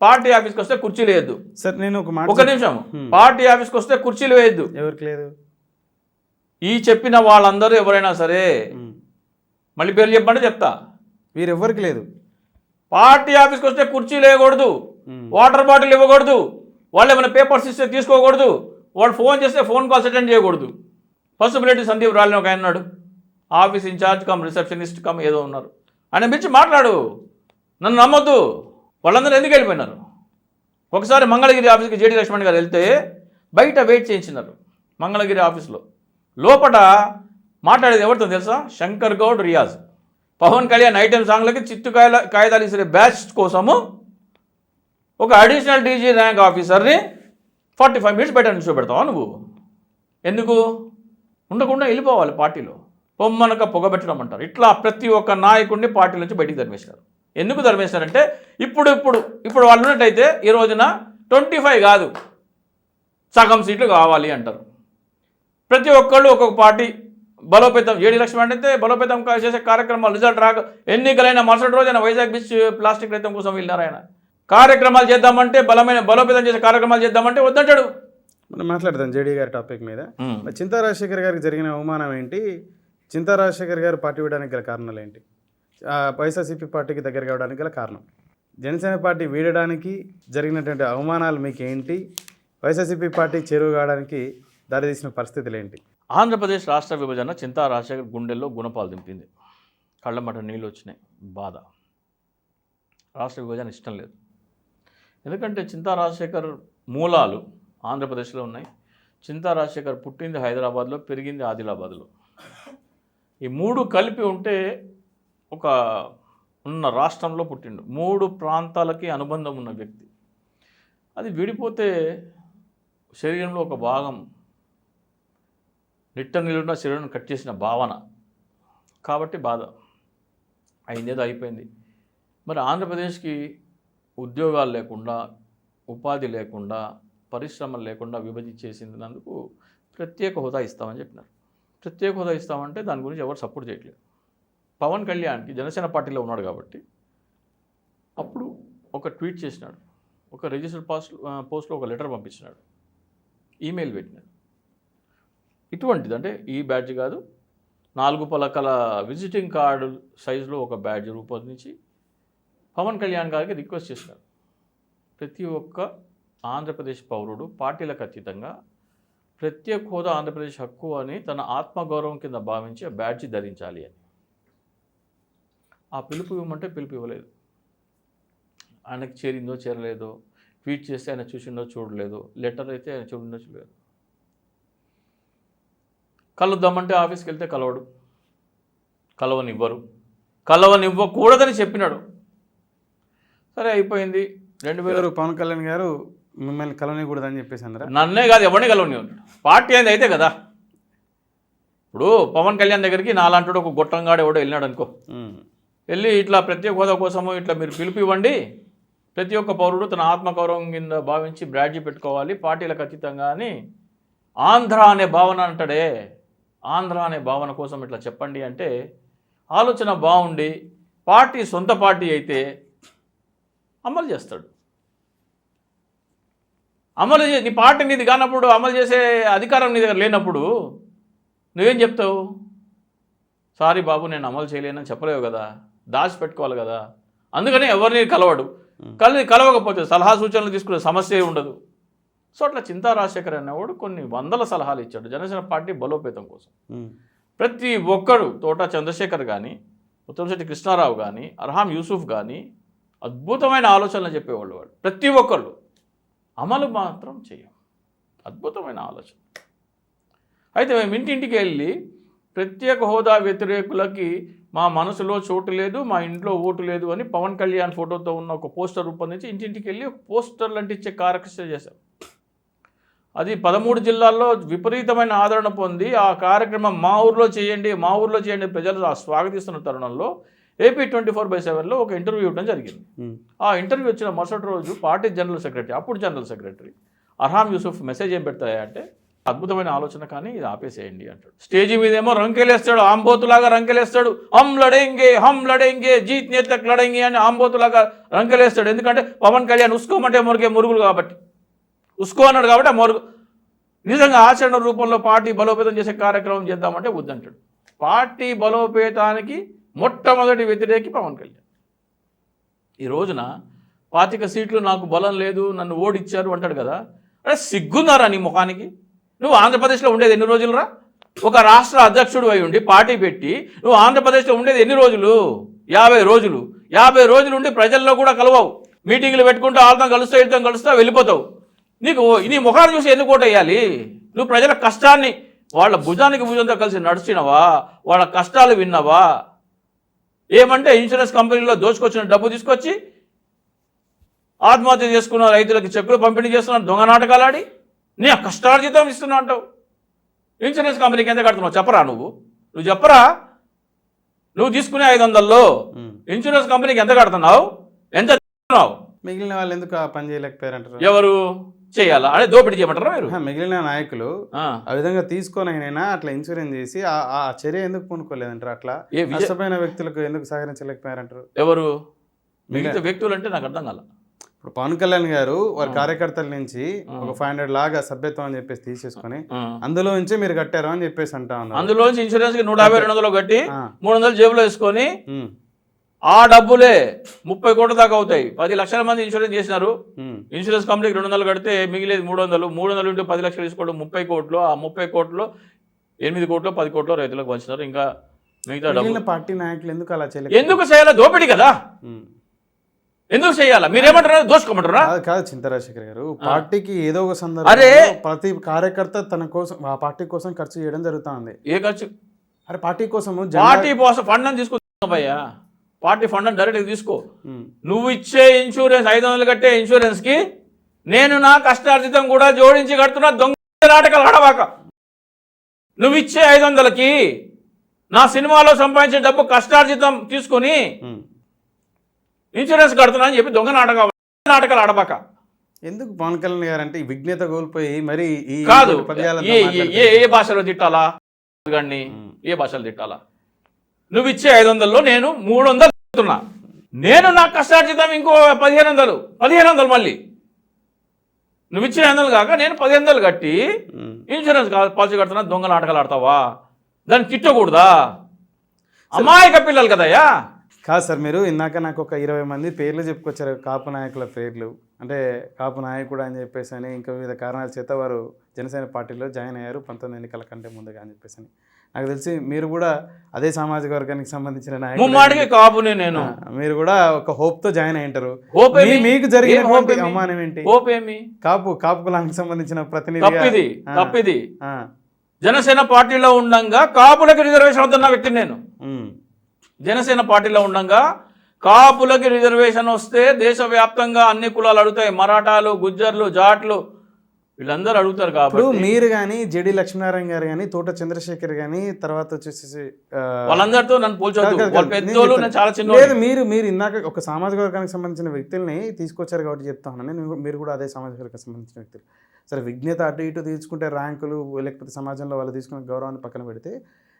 పార్టీ ఆఫీస్కి వస్తే కుర్చీలు వేయద్దు. సార్ నేను ఒక నిమిషం, పార్టీ ఆఫీస్కి వస్తే కుర్చీలు వేయద్దు. ఎవరికి లేదు? ఈ చెప్పిన వాళ్ళందరూ ఎవరైనా సరే, మళ్ళీ పేర్లు చెప్పమంటే చెప్తా, వీరెవ్వరికి లేదు. పార్టీ ఆఫీస్కి వస్తే కుర్చీలు వేయకూడదు, వాటర్ బాటిల్ ఇవ్వకూడదు, వాళ్ళు ఏమైనా పేపర్స్ ఇస్తే తీసుకోకూడదు, వాళ్ళు ఫోన్ చేస్తే ఫోన్ కాల్స్ అటెండ్ చేయకూడదు. పసుపులేటి సందీప్ రాలిన ఒక ఆయన ఉన్నాడు, office incharge cum receptionist cum ఏదో ఉన్నారు, ఆయన పిలిచి మాట్లాడు, నన్ను నమ్మొద్దు. వాళ్ళందరూ ఎందుకు వెళ్ళిపోయినారు? ఒకసారి మంగళగిరి ఆఫీస్కి జేడీ లక్ష్మణ్ గారు వెళ్తే బయట వెయిట్ చేయించినారు మంగళగిరి ఆఫీస్లో. లోపల మాట్లాడేది ఎవరితో తెలుసా? శంకర్ గౌడ్, రియాజ్. పవన్ కళ్యాణ్ ఐటెం సాంగ్లకి చిత్తు కాగితాలు ఇసే బ్యాచ్ కోసము ఒక అడిషనల్ డీజీ ర్యాంక్ ఆఫీసర్ని 45 మినిట్స్ బయట నిల్చోబెడతావా నువ్వు? ఎందుకు? ఉండకుండా వెళ్ళిపోవాలి పార్టీలో, పొమ్మనక పొగబెట్టడం అంటారు. ఇట్లా ప్రతి ఒక్క నాయకుడిని పార్టీ నుంచి బయటికి తరిమేసినారు. ఎందుకు తరిమేసినారంటే ఇప్పుడు వాళ్ళు ఉన్నట్టయితే ఈ రోజున 25 కాదు, సగం సీట్లు కావాలి అంటారు. ప్రతి ఒక్కళ్ళు ఒక్కొక్క పార్టీ బలోపేతం, జేడీ లక్ష్మణ్ అయితే బలోపేతం చేసే కార్యక్రమాలు రిజల్ట్ రాక ఎన్నికలైన మరుసటి రోజు ఆయన వైజాగ్ బీచ్ ప్లాస్టిక్ రహితం కోసం వెళ్ళినారు. ఆయన కార్యక్రమాలు చేద్దామంటే బలోపేతం చేసే కార్యక్రమాలు చేద్దామంటే వద్దంటాడు. మనం మాట్లాడదాం జేడీ గారి టాపిక్ మీద. చింతా రాజశేఖర్ గారికి జరిగిన అవమానం ఏంటి? చింతా రాజశేఖర్ గారు పార్టీ ఇవ్వడానికి గల కారణాలు ఏంటి? వైఎస్ఆర్సీపీ పార్టీకి దగ్గర కావడానికి గల కారణం, జనసేన పార్టీ వీడడానికి జరిగినటువంటి అవమానాలు మీకు ఏంటి? వైఎస్ఆర్సీపీ పార్టీ చేరువ కావడానికి దారితీసిన పరిస్థితులు ఏంటి? ఆంధ్రప్రదేశ్ రాష్ట్ర విభజన చింతా రాజశేఖర్ గుండెల్లో గుణపాలు దింపింది. కళ్ళమట నీళ్ళు వచ్చినాయి, బాధ. రాష్ట్ర విభజన ఇష్టం లేదు. ఎందుకంటే చింతా రాజశేఖర్ మూలాలు ఆంధ్రప్రదేశ్లో ఉన్నాయి. చింతా రాజశేఖర్ పుట్టింది హైదరాబాద్లో, పెరిగింది ఆదిలాబాద్లో. ఈ మూడు కలిపి ఉంటే ఒక ఉన్న రాష్ట్రంలో పుట్టిండు. 3 ప్రాంతాలకి అనుబంధం ఉన్న వ్యక్తి. అది విడిపోతే శరీరంలో ఒక భాగం, నిలున్న శరీరం కట్ చేసిన భావన కాబట్టి బాధ. అయిందేదో అయిపోయింది. మరి ఆంధ్రప్రదేశ్కి ఉద్యోగాలు లేకుండా, ఉపాధి లేకుండా, పరిశ్రమలు లేకుండా విభజించేసినందుకు ప్రత్యేక హోదా ఇస్తామని చెప్పినారు. ప్రత్యేక హోదా ఇస్తామంటే దాని గురించి ఎవరు సపోర్ట్ చేయట్లేదు. పవన్ కళ్యాణ్కి జనసేన పార్టీలో ఉన్నాడు కాబట్టి అప్పుడు ఒక ట్వీట్ చేసినాడు, ఒక రిజిస్టర్ పోస్ట్లో ఒక లెటర్ పంపించినాడు, ఈమెయిల్ పెట్టినాడు. ఇటువంటిది అంటే ఈ బ్యాడ్జ్ కాదు, 4 పలకల విజిటింగ్ కార్డు సైజులో ఒక బ్యాడ్జ్ రూపొందించి పవన్ కళ్యాణ్ గారికి రిక్వెస్ట్ చేసినాడు. ప్రతి ఒక్క ఆంధ్రప్రదేశ్ పౌరుడు పార్టీలకు అతీతంగా ప్రత్యేక హోదా ఆంధ్రప్రదేశ్ హక్కు అని తన ఆత్మగౌరవం కింద భావించి ఆ బ్యాడ్జి ధరించాలి అని. ఆ పిలుపు ఇవ్వమంటే పిలుపు ఇవ్వలేదు. ఆయనకి చేరిందో చేరలేదో, ట్వీట్ చేస్తే ఆయన చూసిండో చూడలేదు, లెటర్ అయితే ఆయన చూడిందో చూడలేదు. కలుద్దామంటే ఆఫీస్కి వెళ్తే కలవడు, కలవనివ్వకూడదని చెప్పినాడు. సరే అయిపోయింది. 2000 పవన్ కళ్యాణ్ గారు మిమ్మల్ని కలవనికూడదని చెప్పేసి అన్నారా? నన్నే కాదు, ఎవరిని కలవని పార్టీ అనేది అయితే కదా. ఇప్పుడు పవన్ కళ్యాణ్ దగ్గరికి నాలాంటి ఒక గొట్టంగాడు ఎవడో వెళ్ళినాడు అనుకో, వెళ్ళి ఇట్లా ప్రత్యేక హోదా కోసము ఇట్లా మీరు పిలుపు ఇవ్వండి, ప్రతి ఒక్క పౌరుడు తన ఆత్మగౌరవం కింద భావించి బ్రాడ్జీ పెట్టుకోవాలి పార్టీలకు అతీతంగా అని ఆంధ్ర అనే భావన అంటాడే. ఆంధ్ర అనే భావన కోసం ఇట్లా చెప్పండి అంటే ఆలోచన బాగుండి పార్టీ సొంత పార్టీ అయితే అమలు చేస్తాడు. నీ పార్టీ నీది కానప్పుడు, అమలు చేసే అధికారం నీ దగ్గర లేనప్పుడు నువ్వేం చెప్తావు? సారీ బాబు నేను అమలు చేయలేనని చెప్పలేవు కదా, దాచిపెట్టుకోవాలి కదా. అందుకని ఎవరిని కలవడు. కలవకపోతే సలహా సూచనలు తీసుకునే సమస్య ఉండదు. సో అట్లా చింతా రాజశేఖర్ అనేవాడు కొన్ని వందల సలహాలు ఇచ్చాడు జనసేన పార్టీ బలోపేతం కోసం. ప్రతి ఒక్కడు, తోట చంద్రశేఖర్ కానీ, ఉత్తమశెట్టి కృష్ణారావు కానీ, అర్హాం యూసుఫ్ కానీ అద్భుతమైన ఆలోచనలు చెప్పేవాళ్ళు. వాడు ప్రతి ఒక్కళ్ళు అమలు మాత్రం చేయం. అద్భుతమైన ఆలోచన. అయితే మేము ఇంటింటికి వెళ్ళి ప్రత్యేక హోదా వ్యతిరేకులకి మా మనసులో చోటు లేదు, మా ఇంట్లో ఓటు లేదు అని పవన్ కళ్యాణ్ ఫోటోతో ఉన్న ఒక పోస్టర్ రూపొందించి ఇంటింటికి వెళ్ళి ఒక పోస్టర్లు అంటించే కార్యక్రమం చేశారు. అది 13 జిల్లాల్లో విపరీతమైన ఆదరణ పొంది ఆ కార్యక్రమం మా ఊర్లో చేయండి ప్రజలు స్వాగతిస్తున్న తరుణంలో AP 24/7లో ఒక ఇంటర్వ్యూ ఇవ్వడం జరిగింది. ఆ ఇంటర్వ్యూ వచ్చిన మరుసటి రోజు పార్టీ అప్పుడు జనరల్ సెక్రటరీ అర్హాం యూసుఫ్ మెసేజ్ ఏం పెడతాయంటే, అద్భుతమైన ఆలోచన కానీ ఇది ఆపేసేయండి అంటాడు. స్టేజీ మీదేమో రంకెలేస్తాడు, ఆంబోతులాగా రంకెలేస్తాడు. హమ్ లడేంగే జీత్నే తక్ లడేంగే అని ఆంబోతులాగా రంకెలేస్తాడు. ఎందుకంటే పవన్ కళ్యాణ్ ఉసుకోమంటే మురిగే మురుగులు కాబట్టి, ఉసుకో అన్నాడు కాబట్టి ఆ మురుగు నిజంగా ఆచరణ రూపంలో పార్టీ బలోపేతం చేసే కార్యక్రమం చేద్దామంటే వద్దంటాడు. పార్టీ బలోపేతానికి మొట్టమొదటి వ్యతిరేకి పవన్ కళ్యాణ్. ఈ రోజున 25 సీట్లు నాకు బలం లేదు, నన్ను ఓడిచ్చారు అంటాడు కదా. అరే సిగ్గున్నారా నీ ముఖానికి? నువ్వు ఆంధ్రప్రదేశ్లో ఉండేది ఎన్ని రోజులురా? ఒక రాష్ట్ర అధ్యక్షుడు అయి ఉండి పార్టీ పెట్టి నువ్వు ఆంధ్రప్రదేశ్లో ఉండేది ఎన్ని రోజులు? 50 రోజులు. 50 రోజులు ఉండి ప్రజల్లో కూడా కలవవు, మీటింగ్లు పెట్టుకుంటూ వాళ్ళతో కలుస్తా వెళ్ళిపోతావు. నీ ముఖాన్ని చూసి ఎందుకు ఓటు వేయాలి? నువ్వు ప్రజల కష్టాన్ని వాళ్ళ భుజానికి భుజంతో కలిసి నడిచినవా? వాళ్ళ కష్టాలు విన్నావా? ఏమంటే ఇన్సూరెన్స్ కంపెనీలో దోచుకొచ్చిన డబ్బు తీసుకొచ్చి ఆత్మహత్య చేసుకున్న రైతులకి చెక్కులు పంపిణీ చేస్తున్నారు, దొంగ నాటకాలు ఆడి నీ కష్టార్జితం ఇస్తున్నా అంటావు. ఇన్సూరెన్స్ కంపెనీకి ఎంత కడుతున్నావు చెప్పరా? నువ్వు చెప్పరా? నువ్వు తీసుకునే 500లో ఇన్సూరెన్స్ కంపెనీకి ఎంత కడుతున్నావు? ఎంత తీసుకున్నావు? మిగిలిన వాళ్ళు ఎందుకు ఆ పని చేయలేకపోయారంటారు? ఎవరు చేయాలా? అదే దోపిడీ చేయమంటారా మీరు? మిగిలిన నాయకులు ఆ విధంగా తీసుకొని అయినా అట్లా ఇన్సూరెన్స్ చేసి ఆ చర్య ఎందుకు పూనుకోలేదంటారు? అట్లా నష్టపోయిన వ్యక్తులకు ఎందుకు సహకరించలేకపోయారంటారు? ఎవరు మిగతా వ్యక్తులు అంటే నాకు అర్థం కాల. ఇప్పుడు పవన్ కళ్యాణ్ గారు వారి కార్యకర్తల నుంచి ఒక 500 లాగా సభ్యత్వం అని చెప్పేసి తీసేసుకొని అందులో నుంచి మీరు కట్టారు అని చెప్పేసి అంటా ఉన్నారు. అందులో నుంచి ఇన్సూరెన్స్ కి 150-200 కట్టి 300 జేబులో వేసుకొని ఆ డబ్బులే 30 కోట్ల దాకా అవుతాయి. 10 లక్షల మంది ఇన్సూరెన్స్ చేసినారు. ఇన్సూరెన్స్ కంపెనీకి 200 కడితే మిగిలేదు 300 ఇంటూ 10 లక్షలు తీసుకోవడం 30 కోట్లు. ఆ 30 కోట్లు 8 కోట్లు 10 కోట్లు రైతులకు పంచుతారు. ఇంకా మిగతా డబ్బులు పార్టీ నాయకులు ఎందుకు అలా చేయలేదు? ఎందుకు చేయాలా? దోపిడీ కదా, ఎందుకు చేయాలా? మీరేమంటారా? దోచుకోమంటారా? కాదు చింతారాజశేఖర్ గారు, పార్టీకి ఏదో ఒక సందర్భంలో ప్రతి కార్యకర్త తన కోసం ఆ పార్టీ కోసం ఖర్చు చేయడం జరుగుతుంది. ఏ ఖర్చు? అరే పార్టీ కోసం ఫండ్ అని తీసుకుంటున్నావయ్యా. పార్టీ ఫండ్ అని డైరెక్ట్ తీసుకో. నువ్వు ఇచ్చే ఇన్సూరెన్స్ 500 కట్టే ఇన్సూరెన్స్ కి నేను నా కష్టార్జితం కూడా జోడించి కడుతున్నా. దొంగ నాటకాలు ఆడవాక. నువ్వు ఇచ్చే 500కి నా సినిమాలో సంపాదించే డబ్బు కష్టార్జితం తీసుకుని ఇన్సూరెన్స్ కడుతున్నా అని చెప్పి దొంగ నాటకాలు ఆడబాక. ఎందుకు పవన్ కళ్యాణ్ గారు అంటే విఘ్నత కోల్పోయి మరి కాదు ఏ భాషలో తిట్టాలా? ఏ భాషలో తిట్టాలా? నువ్వు ఇచ్చే 500లో నేను 300 కడుతున్నా. నేను నా కష్టార్జితం ఇంకో 1500 మళ్ళీ నువ్వు ఇచ్చే 500 కాక నేను 1500 కట్టి ఇన్సూరెన్స్ పాలసీ కడుతున్నా. దొంగ నాటకాలు ఆడతావా? దాన్ని తిట్టకూడదా? అమాయక పిల్లలు కదయ్యా. కాదు సార్, మీరు ఇందాక నాకు ఒక 20 మంది పేర్లు చెప్పుకొచ్చారు, కాపు నాయకుల పేర్లు. అంటే కాపు నాయకుడు అని చెప్పేసి అని ఇంకా వివిధ కారణాల చేత వారు జనసేన పార్టీలో జాయిన్ అయ్యారు 19 ఎన్నికల కంటే ముందుగా అని చెప్పేసి అని. నాకు తెలిసి మీరు కూడా అదే సామాజిక వర్గానికి సంబంధించిన నాయకుడు కాపునే. నేను మీరు కూడా ఒక హోప్ తో జాయిన్ అయ్యింటారు. మీకు జరిగిన అవమానం ఏంటి? కాపు కులానికి సంబంధించిన ప్రతినిధి జనసేన పార్టీలో ఉండంగా కాపులకు రిజర్వేషన్ అవుతున్న వ్యక్తి నేను. జనసేన పార్టీలో ఉండంగా కాపులకి రిజర్వేషన్ వస్తే దేశవ్యాప్తంగా అన్ని కులాలు అడుగుతాయి. మరాఠాలు, గుజ్జర్లు, జాట్లు వీళ్ళందరూ అడుగుతారు. కాబట్టి మీరు కానీ జెడి లక్ష్మీనారాయణ గారు కానీ తోట చంద్రశేఖర్ కానీ తర్వాత వచ్చేసి వాళ్ళందరితో నన్ను పోల్చొద్దు. చాలా చిన్న మీరు ఇందాక ఒక సామాజిక వర్గానికి సంబంధించిన వ్యక్తుల్ని తీసుకొచ్చారు కాబట్టి చెప్తా ఉన్నాను. నేను మీరు కూడా అదే సామాజిక వర్గానికి సంబంధించిన వ్యక్తులు. సరే విఘ్నత అటు ఇటు తీసుకుంటే ర్యాంకులు లేకపోతే సమాజంలో వాళ్ళు తీసుకునే గౌరవాన్ని పక్కన పెడితే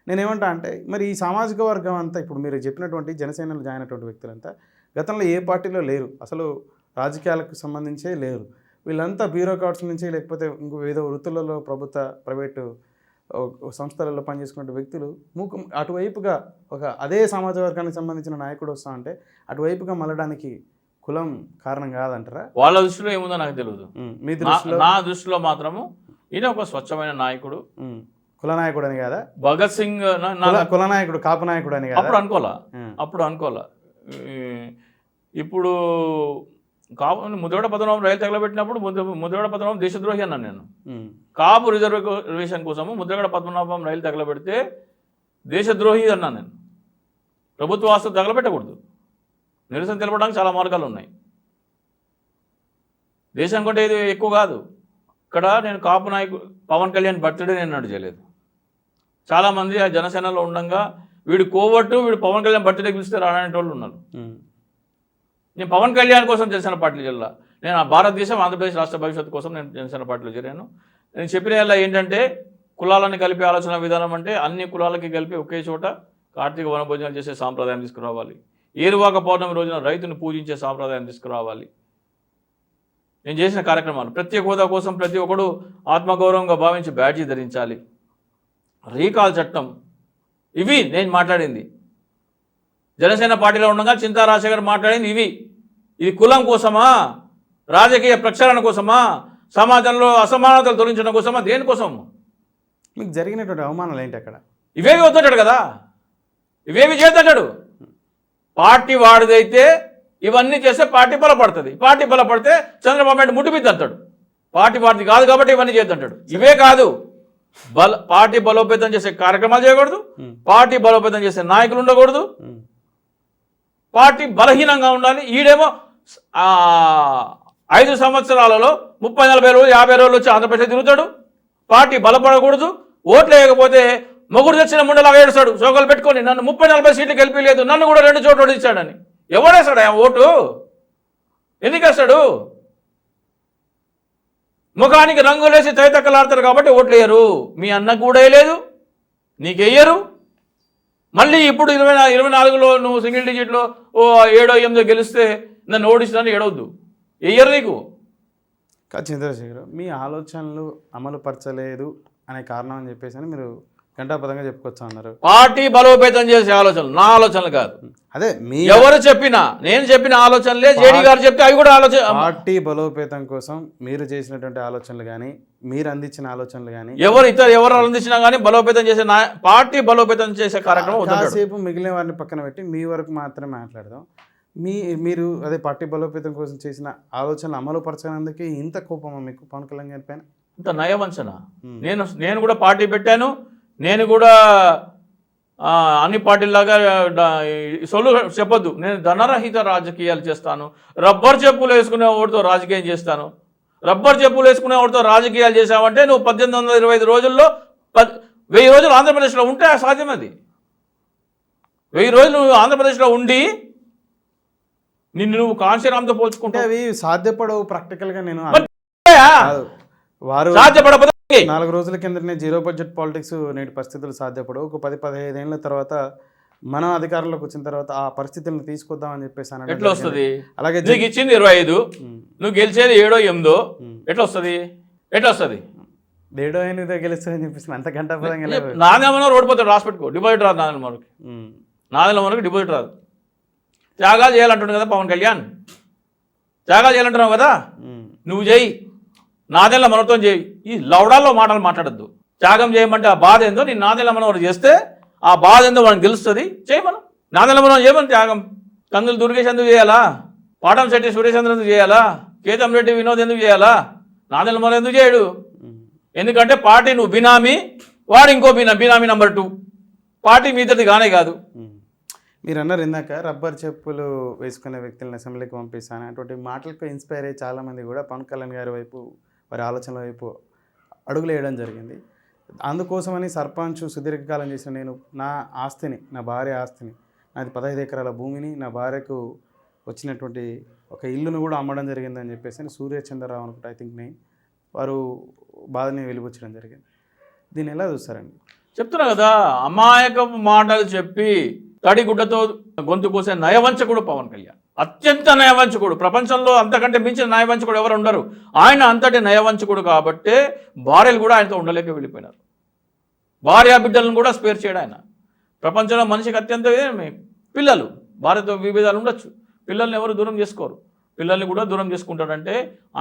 నేనేమంటా అంటే మరి ఈ సామాజిక వర్గం అంతా ఇప్పుడు మీరు చెప్పినటువంటి జనసేనలో జాయిన్ అయినటువంటి వ్యక్తులంతా గతంలో ఏ పార్టీలో లేరు, అసలు రాజకీయాలకు సంబంధించే లేరు. వీళ్ళంతా బ్యూరోక్రాట్స్ నుంచి లేకపోతే ఇంకో వివిధ వృత్తులలో ప్రైవేటు సంస్థలలో పనిచేసుకునే వ్యక్తులు అటువైపుగా ఒక అదే సమాజ వర్గానికి సంబంధించిన నాయకుడు వస్తా అంటే అటువైపుగా మళ్ళడానికి కులం కారణం కాదంటారా? వాళ్ళ దృష్టిలో ఏముందో నాకు తెలియదు. మీ దృష్టిలో? నా దృష్టిలో మాత్రము ఈయన ఒక స్వచ్ఛమైన నాయకుడు. కుల నాయకుడు అని కదా? భగత్ సింగ్ కుల నాయకుడు, కాపు నాయకుడు అని కదా? అప్పుడు అనుకోలా. ఇప్పుడు ముద్రగడ పద్మనాభం రైలు తగలబెట్టినప్పుడు ముద్రగడ పద్మనాభం దేశద్రోహి అన్నాను నేను. కాపు రిజర్వేషన్ కోసము ముద్రగడ పద్మనాభం రైలు తగలబెడితే దేశద్రోహి అన్నా నేను. ప్రభుత్వ ఆస్తులు తగలబెట్టకూడదు. నిరసన తెలపడానికి చాలా మార్గాలు ఉన్నాయి. దేశం కంటే ఇది ఎక్కువ కాదు. ఇక్కడ నేను కాపు నాయకుడు పవన్ కళ్యాణ్ బర్త్డే నేను నాడు చేయలేదు. చాలామంది ఆ జనసేనలో ఉండగా వీడు కోవట్టు, వీడు పవన్ కళ్యాణ్ బర్త్డే పిలిస్తే రానేటోళ్ళు ఉన్నారు. నేను పవన్ కళ్యాణ్ కోసం జనసేన పార్టీలో చేరాల. నేను ఆ భారతదేశం ఆంధ్రప్రదేశ్ రాష్ట్ర భవిష్యత్తు కోసం నేను జనసేన పార్టీలో చేరాను. నేను చెప్పిన ఏంటంటే కులాలను కలిపి ఆలోచన విధానం అంటే అన్ని కులాలకి కలిపి ఒకే చోట కార్తీక వనభోజనాలు చేసే సాంప్రదాయం తీసుకురావాలి. ఏరువాక పౌర్ణమి రోజున రైతును పూజించే సాంప్రదాయం తీసుకురావాలి. నేను చేసిన కార్యక్రమాలు ప్రత్యేక హోదా కోసం ప్రతి ఒక్కడు ఆత్మగౌరవంగా భావించి బ్యాడ్జీ ధరించాలి. రీకాల్ చట్టం, ఇవి నేను మాట్లాడింది. జనసేన పార్టీలో ఉండగా చింతా రాజశేఖర్ మాట్లాడింది ఇవి. ఇది కులం కోసమా, రాజకీయ ప్రక్షాళన కోసమా, సమాజంలో అసమానతలు తొలగించడం కోసమా, దేనికోసం? మీకు జరిగినటువంటి అవమానాలు ఏంటి అక్కడ? ఇవేవి వద్దంటాడు కదా, ఇవేవి చేద్దంటాడు. పార్టీ వాడిదైతే ఇవన్నీ చేస్తే పార్టీ బలపడుతుంది. పార్టీ బలపడితే చంద్రబాబు నాయుడు ముట్టుబిద్దు అంటాడు. పార్టీ వాడిది కాదు కాబట్టి ఇవన్నీ చేద్దంటాడు. ఇవే కాదు, పార్టీ బలోపేతం చేసే కార్యక్రమాలు చేయకూడదు, పార్టీ బలోపేతం చేసే నాయకులు ఉండకూడదు, పార్టీ బలహీనంగా ఉండాలి. ఈడేమో 5 సంవత్సరాలలో 30-40 రోజులు 50 రోజులు వచ్చి ఆంధ్రప్రదేశ్ తిరుగుతాడు. పార్టీ బలపడకూడదు. ఓట్లు వేయకపోతే మొగుడు తెచ్చిన ముండలాగా ఏడుస్తాడు సోకలు పెట్టుకొని, నన్ను 30-40 సీట్లు గెలిపిలేదు, నన్ను కూడా 2 చోట్ల ఓడించాడని. ఎవడేస్తాడు ఆ ఓటు? ఎందుకు వేస్తాడు? ముఖానికి రంగులేసి తైతక్కలాడతారు కాబట్టి ఓట్లు వేయరు. మీ అన్నకు కూడా వేయలేదు, నీకు వేయరు. మళ్ళీ ఇప్పుడు 24లో నువ్వు సింగిల్ డిజిట్లో 7-8 గెలిస్తే నన్ను ఓడిస్తానని ఏడవద్దు, వేయరు నీకు. చంద్రశేఖర్, మీ ఆలోచనలు అమలు పరచలేదు అనే కారణం అని చెప్పేసి అని మీరు గంటాపదంగా చెప్పుకోవచ్చు అన్నారు. పార్టీ బలోపేతం చేసే ఆలోచనలు నా ఆలోచనలు కాదు. అదే మీ ఎవరు చెప్పినా, నేను చెప్పిన ఆలోచనలే జేడీ గారు చెప్తే అవి కూడా ఆలోచన. పార్టీ బలోపేతం కోసం మీరు చేసినటువంటి ఆలోచనలు కానీ, మీరు అందించిన ఆలోచనలు కానీ, ఎవరు అందించినా కానీ బలోపేతం చేసే పార్టీ బలోపేతం చేసే కార్యక్రమం కాసేపు మిగిలిన వారిని పక్కన పెట్టి మీ వరకు మాత్రమే మాట్లాడదాం. మీరు అదే పార్టీ బలోపేతం కోసం చేసిన ఆలోచనలు అమలు పరచనందుకే ఇంత కోపమా మీకు పవన్ కళ్యాణ్ గారి పైన? ఇంత నయవంచన. నేను కూడా పార్టీ పెట్టాను. నేను కూడా అన్ని పార్టీలాగా సొల్లు చెప్పొద్దు. నేను ధనరహిత రాజకీయాలు చేస్తాను. రబ్బర్ చెప్పులు వేసుకునే వాడితో రాజకీయం చేస్తాను. రబ్బర్ చెప్పులు వేసుకునే వాడితో రాజకీయాలు చేసావంటే నువ్వు 1825 రోజుల్లో 1000 రోజులు ఆంధ్రప్రదేశ్లో ఉంటే సాధ్యం. అది 1000 రోజులు నువ్వు ఆంధ్రప్రదేశ్లో ఉండి నువ్వు కాంశీరామ్తో పోల్చుకుంటే అవి సాధ్యపడవు ప్రాక్టికల్గా. నేను వారు సాధ్యపడకపోతే 4 రోజుల కిందనే జీరో బడ్జెట్ పాలిటిక్స్ నేటి పరిస్థితులు సాధ్యపడవు. ఒక 10-15 ఏళ్ళ తర్వాత మనం అధికారంలోకి వచ్చిన తర్వాత ఆ పరిస్థితులను తీసుకొద్దామని చెప్పేసి ఎట్లా వస్తుంది? అలాగే నీకు ఇచ్చింది 25, నువ్వు గెలిచేది 7-8, ఎట్లా వస్తుంది? 7-8 గెలుస్తామని చెప్పేసి అంత గంటాపదంగా నాదెలమనోహర్ ఓడిపోతాడు. రాసి పెట్టుకో, డిపాజిట్ రాదు నాదెలమనోహర్కి డిపాజిట్ రాదు. త్యాగాలు చేయాలంటున్నాడు కదా పవన్ కళ్యాణ్, త్యాగాలు చేయాలంటున్నావు కదా, నువ్వు చేయి. నాదెళ్ల మనతో చేయి. ఈ లౌడాల్లో మాటలు మాట్లాడద్దు. త్యాగం చేయమంటే ఆ బాధ ఏందో నేను నాదెళ్ల మనోహర్ చేస్తే ఆ బాధ ఏందో మనకు తెలుస్తుంది. చేయమను. నాదెళ్ల మనోహర్ చేయమని త్యాగం. కందులు దుర్గేష్ ఎందుకు చేయాలా? పాటం శెట్టి సురేష్ ఎందుకు చేయాలా? కేతం రెడ్డి వినోద్ ఎందుకు చేయాలా? నాదెళ్ల మనోహర్ ఎందుకు చేయడు? ఎందుకంటే పార్టీ నువ్వు బినామీ, వాడు ఇంకో బినామీ నెంబర్ 2. పార్టీ మీదది కానే కాదు. మీరు అన్నారు ఇందాక రబ్బర్ చెప్పులు వేసుకునే వ్యక్తులను అసెంబ్లీకి పంపిస్తాను అటువంటి మాటలకు ఇన్స్పైర్ అయ్యి చాలామంది కూడా పవన్ కళ్యాణ్ గారి వైపు, వారి ఆలోచనల వైపు అడుగులు వేయడం జరిగింది. అందుకోసమని సర్పంచ్ సుదీర్ఘకాలం చేసిన నేను నా ఆస్తిని, నా భార్య ఆస్తిని, నాది 15 ఎకరాల భూమిని, నా భార్యకు వచ్చినటువంటి ఒక ఇల్లును కూడా అమ్మడం జరిగిందని చెప్పేసి సూర్యచంద్రరావు అనుకుంటా, ఐ థింక్ వారు బాధని వెలిబుచ్చడం జరిగింది. దీన్ని ఎలా చూస్తారండి? చెప్తున్నా కదా, అమాయకపు మాటలు చెప్పి తడిగుడ్డతో గొంతు కోసే నయవంచకుడు పవన్ కళ్యాణ్. అత్యంత నయవంచకుడు. ప్రపంచంలో అంతకంటే మించిన నయవంచకుడు ఎవరు ఉండరు. ఆయన అంతటి నయవంచకుడు కాబట్టే భార్యలు కూడా ఆయనతో ఉండలేక వెళ్ళిపోయినారు. భార్య బిడ్డలను కూడా స్పేర్ చేయడం ఆయన. ప్రపంచంలో మనిషికి అత్యంత పిల్లలు, భార్యతో విభేదాలు ఉండొచ్చు, పిల్లల్ని ఎవరు దూరం చేసుకోరు. పిల్లల్ని కూడా దూరం చేసుకుంటాడంటే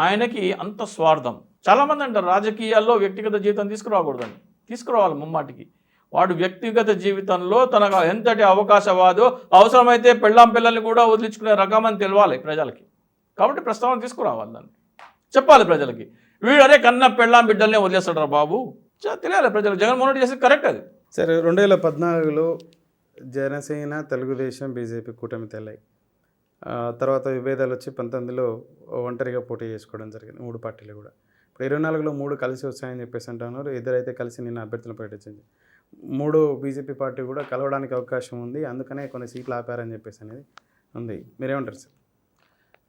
ఆయనకి అంత స్వార్థం. చాలామంది అంటారు రాజకీయాల్లో వ్యక్తిగత జీవితం తీసుకురాకూడదని. తీసుకురావాలి ముమ్మాటికి. వాడు వ్యక్తిగత జీవితంలో తనకు ఎంతటి అవకాశవాదో, అవసరమైతే పిల్లల్ని కూడా వదిలించుకునే రకమని తెలవాలి ప్రజలకి. కాబట్టి ప్రస్తావన తీసుకురావాలి, దాన్ని చెప్పాలి ప్రజలకి. వీడు అరే కన్న పెళ్ళాం బిడ్డల్నే వదిలేస్తాడు రా బాబు, తెలియాలి ప్రజలకు. జగన్మోహన్ రెడ్డి చేసేది కరెక్ట్. అది సరే 2014లో జనసేన, తెలుగుదేశం, బీజేపీ కూటమి తెల్లాయి. తర్వాత విభేదాలు వచ్చి 19లో ఒంటరిగా పోటీ చేసుకోవడం జరిగింది 3 పార్టీలు కూడా. ఇప్పుడు 24లో 3 కలిసి వచ్చాయని చెప్పేసి అంటున్నారు. ఇద్దరైతే కలిసి నిన్న అభ్యర్థులను ప్రకటించింది. 3 బీజేపీ పార్టీ కూడా కలవడానికి అవకాశం ఉంది, అందుకనే కొన్ని సీట్లు ఆపారని చెప్పేసి అనేది ఉంది. మీరేమంటారు సార్?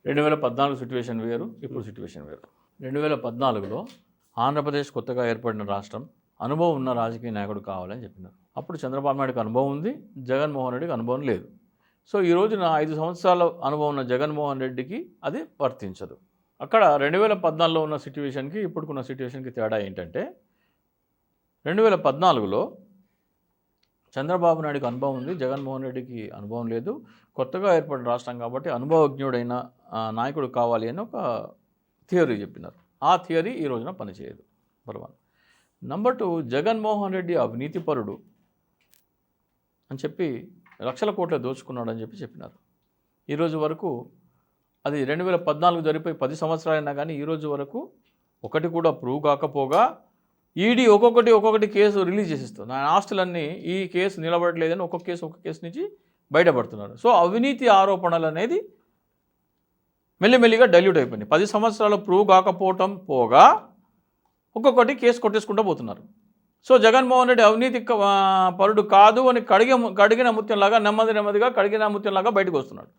2014 సిచ్యువేషన్ వేరు, ఇప్పుడు సిచ్యువేషన్ వేరు. 2014లో ఆంధ్రప్రదేశ్ కొత్తగా ఏర్పడిన రాష్ట్రం, అనుభవం ఉన్న రాజకీయ నాయకుడు కావాలని చెప్పినారు. అప్పుడు చంద్రబాబు నాయుడుకి అనుభవం ఉంది, జగన్మోహన్ రెడ్డికి అనుభవం లేదు. సో ఈ రోజున 5 సంవత్సరాల అనుభవం ఉన్న జగన్మోహన్ రెడ్డికి అది వర్తించదు. అక్కడ 2014లో ఉన్న సిచ్యువేషన్కి ఇప్పుడుకున్న సిచ్యువేషన్కి తేడా ఏంటంటే 2014లో చంద్రబాబు నాయుడుకి అనుభవం ఉంది, జగన్మోహన్ రెడ్డికి అనుభవం లేదు. కొత్తగా ఏర్పడిన రాష్ట్రం కాబట్టి అనుభవజ్ఞుడైన నాయకుడు కావాలి అని ఒక థియరీ చెప్పినారు. ఆ థియరీ ఈ రోజున పనిచేయదు. నెంబర్ 1. నెంబర్ 2, జగన్మోహన్ రెడ్డి అవినీతిపరుడు అని చెప్పి లక్షల కోట్ల దోచుకున్నాడని చెప్పినారు. ఈరోజు వరకు అది 2014 జరిగిపోయి 10 సంవత్సరాలైనా కానీ ఈరోజు వరకు ఒకటి కూడా ప్రూవ్ కాకపోగా ఈడీ ఒక్కొక్కటి కేసు రిలీజ్ చేసిస్తుంది. ఆయన ఆస్తులన్నీ ఈ కేసు నిలబడలేదని ఒక్కొక్క కేసు నుంచి బయటపడుతున్నారు. సో అవినీతి ఆరోపణలు అనేది మెల్లిమెల్లిగా డైల్యూట్ అయిపోయినాయి. 10 సంవత్సరాలు ప్రూవ్ కాకపోవటం పోగా ఒక్కొక్కటి కేసు కొట్టేసుకుంటూ పోతున్నారు. సో జగన్మోహన్ రెడ్డి అవినీతి పరుడు కాదు అని కడిగిన ముత్యంలాగా నెమ్మదిగా కడిగిన ముత్యంలాగా బయటకు వస్తున్నాడు.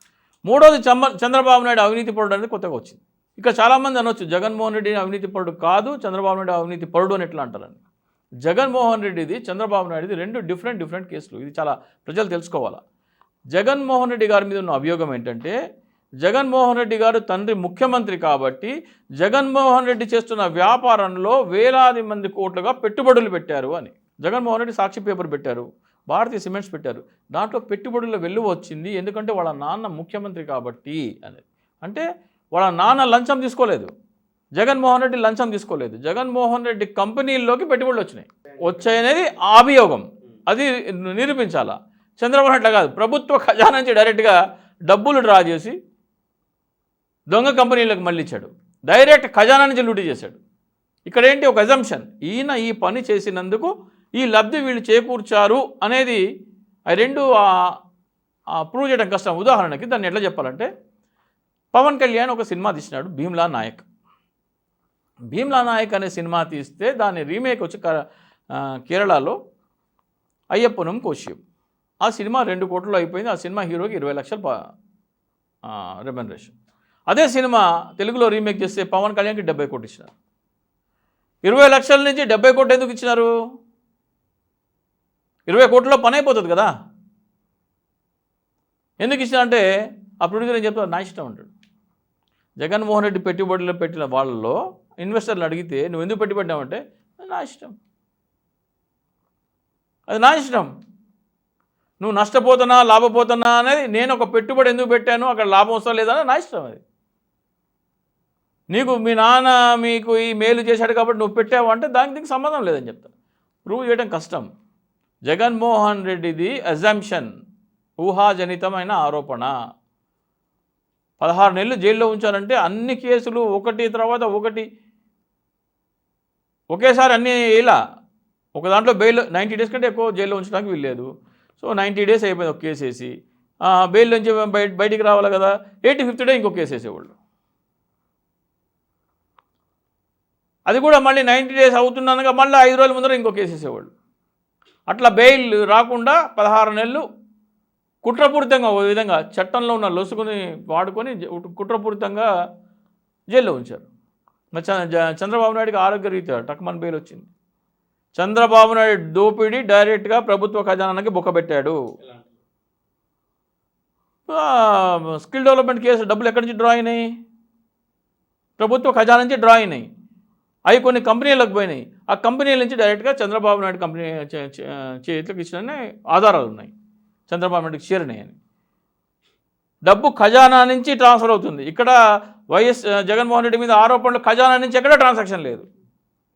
మూడోది చంద్రబాబు నాయుడు అవినీతి పరుడు అనేది కొత్తగా వచ్చింది. ఇక చాలామంది అనొచ్చు జగన్మోహన్ రెడ్డి అవినీతి పరుడు కాదు, చంద్రబాబు నాయుడు అవినీతి పరుడు అని ఎట్లా అంటారని. జగన్మోహన్ రెడ్డిది, చంద్రబాబు నాయుడుది 2 డిఫరెంట్ కేసులు. ఇది చాలా ప్రజలు తెలుసుకోవాలా. జగన్మోహన్ రెడ్డి గారి మీద ఉన్న అభియోగం ఏంటంటే జగన్మోహన్ రెడ్డి గారు తండ్రి ముఖ్యమంత్రి కాబట్టి జగన్మోహన్ రెడ్డి చేస్తున్న వ్యాపారంలో వేలాది మంది కోట్లుగా పెట్టుబడులు పెట్టారు అని. జగన్మోహన్ రెడ్డి సాక్షి పేపర్ పెట్టారు, భారతీయ సిమెంట్స్ పెట్టారు. దాంట్లో పెట్టుబడుల వెలువ వచ్చింది ఎందుకంటే వాళ్ళ నాన్న ముఖ్యమంత్రి కాబట్టి అనేది. అంటే వాళ్ళ నాన్న లంచం తీసుకోలేదు, జగన్మోహన్ రెడ్డి లంచం తీసుకోలేదు. జగన్మోహన్ రెడ్డి కంపెనీల్లోకి పెట్టుబడులు వచ్చాయనేది అభియోగం. అది నిరూపించాలా. చంద్రబాబు నాయుడు కాదు, ప్రభుత్వ ఖజానా నుంచి డైరెక్ట్గా డబ్బులు డ్రా చేసి దొంగ కంపెనీలకు మళ్ళీ ఇచ్చాడు, డైరెక్ట్ ఖజానా నుంచి లూటీ చేశాడు. ఇక్కడ ఏంటి ఒక అజంప్షన్, ఈయన ఈ పని చేసినందుకు ఈ లబ్ధి వీళ్ళు చేకూర్చారు అనేది ఆ 2 ప్రూవ్ చేయడం కష్టం. ఉదాహరణకి దాన్ని ఎట్లా చెప్పాలంటే పవన్ కళ్యాణ్ ఒక సినిమా తీసినాడు భీమ్లా నాయక్. భీమ్లా నాయక్ అనే సినిమా తీస్తే దాని రీమేక్ వచ్చి కేరళలో అయ్యప్పనం కోశ్యం. ఆ సినిమా 2 కోట్లలో అయిపోయింది. ఆ సినిమా హీరోకి 20 లక్షలు రెమ్యునరేషన్. అదే సినిమా తెలుగులో రీమేక్ చేస్తే పవన్ కళ్యాణ్కి 70 కోట్లు ఇచ్చినారు. 20 లక్షల నుంచి 70 కోట్లు ఎందుకు ఇచ్చినారు? 20 కోట్లలో పని అయిపోతుంది కదా. ఎందుకు ఇచ్చినారంటే ఆ ప్రొడ్యూసర్ ఏం చెప్తారు, నా ఇష్టం అంటాడు. జగన్మోహన్ రెడ్డి పెట్టుబడులు పెట్టిన వాళ్ళలో ఇన్వెస్టర్లు అడిగితే నువ్వు ఎందుకు పెట్టుబడినావంటే నా ఇష్టం, అది నా ఇష్టం. నువ్వు నష్టపోతున్నా లాభపోతున్నా అనేది నేను ఒక పెట్టుబడి ఎందుకు పెట్టాను, అక్కడ లాభం వస్తా లేదా నా ఇష్టం. అది నీకు మీ నాన్న మీకు ఈ మేలు చేశాడు కాబట్టి నువ్వు పెట్టావు అంటే దీనికి సంబంధం లేదని చెప్తాను. ప్రూవ్ చేయడం కష్టం. జగన్మోహన్ రెడ్డిది అజంప్షన్, ఊహాజనితమైన ఆరోపణ. 16 నెలలు జైల్లో ఉంచారంటే అన్ని కేసులు ఒకటి తర్వాత ఒకటి ఒకేసారి అన్నీ ఇలా ఒక దాంట్లో బెయిల్ 90 డేస్ కంటే ఎక్కువ జైల్లో ఉంచడానికి వీల్లేదు. సో 90 డేస్ అయిపోయింది ఒక కేసు వేసి, బెయిల్ నుంచి బయటికి రావాలి కదా, 85th డే ఇంకో కేసు వేసేవాళ్ళు. అది కూడా మళ్ళీ 90 డేస్ అవుతున్నానుగా మళ్ళీ 5 రోజుల ముందర ఇంకో కేసు వేసేవాళ్ళు. అట్లా బెయిల్ రాకుండా 16 నెలలు కుట్రపూరితంగా ఓ విధంగా చట్టంలో ఉన్న లొసుకుని వాడుకొని కుట్రపూరితంగా జైల్లో ఉంచారు. చంద్రబాబు నాయుడుకి ఆరోగ్య రీత్యా టక్మన్ బెయిల్ వచ్చింది. చంద్రబాబు నాయుడు దోపిడీ డైరెక్ట్గా ప్రభుత్వ ఖజానాకి బొక్కబెట్టాడు. స్కిల్ డెవలప్మెంట్ కేసు డబ్బులు ఎక్కడి నుంచి డ్రా అయినాయి? ప్రభుత్వ ఖజానా నుంచి డ్రా అయినాయి. అవి కొన్ని కంపెనీలకు పోయినాయి. ఆ కంపెనీల నుంచి డైరెక్ట్గా చంద్రబాబు నాయుడు కంపెనీ చేతికి ఇచ్చిన ఆధారాలు ఉన్నాయి, చంద్రబాబు నాయుడుకి చేరినాయని. డబ్బు ఖజానా నుంచి ట్రాన్స్ఫర్ అవుతుంది. ఇక్కడ జగన్మోహన్ రెడ్డి మీద ఆరోపణలు ఖజానా నుంచి ఎక్కడ ట్రాన్సాక్షన్ లేదు.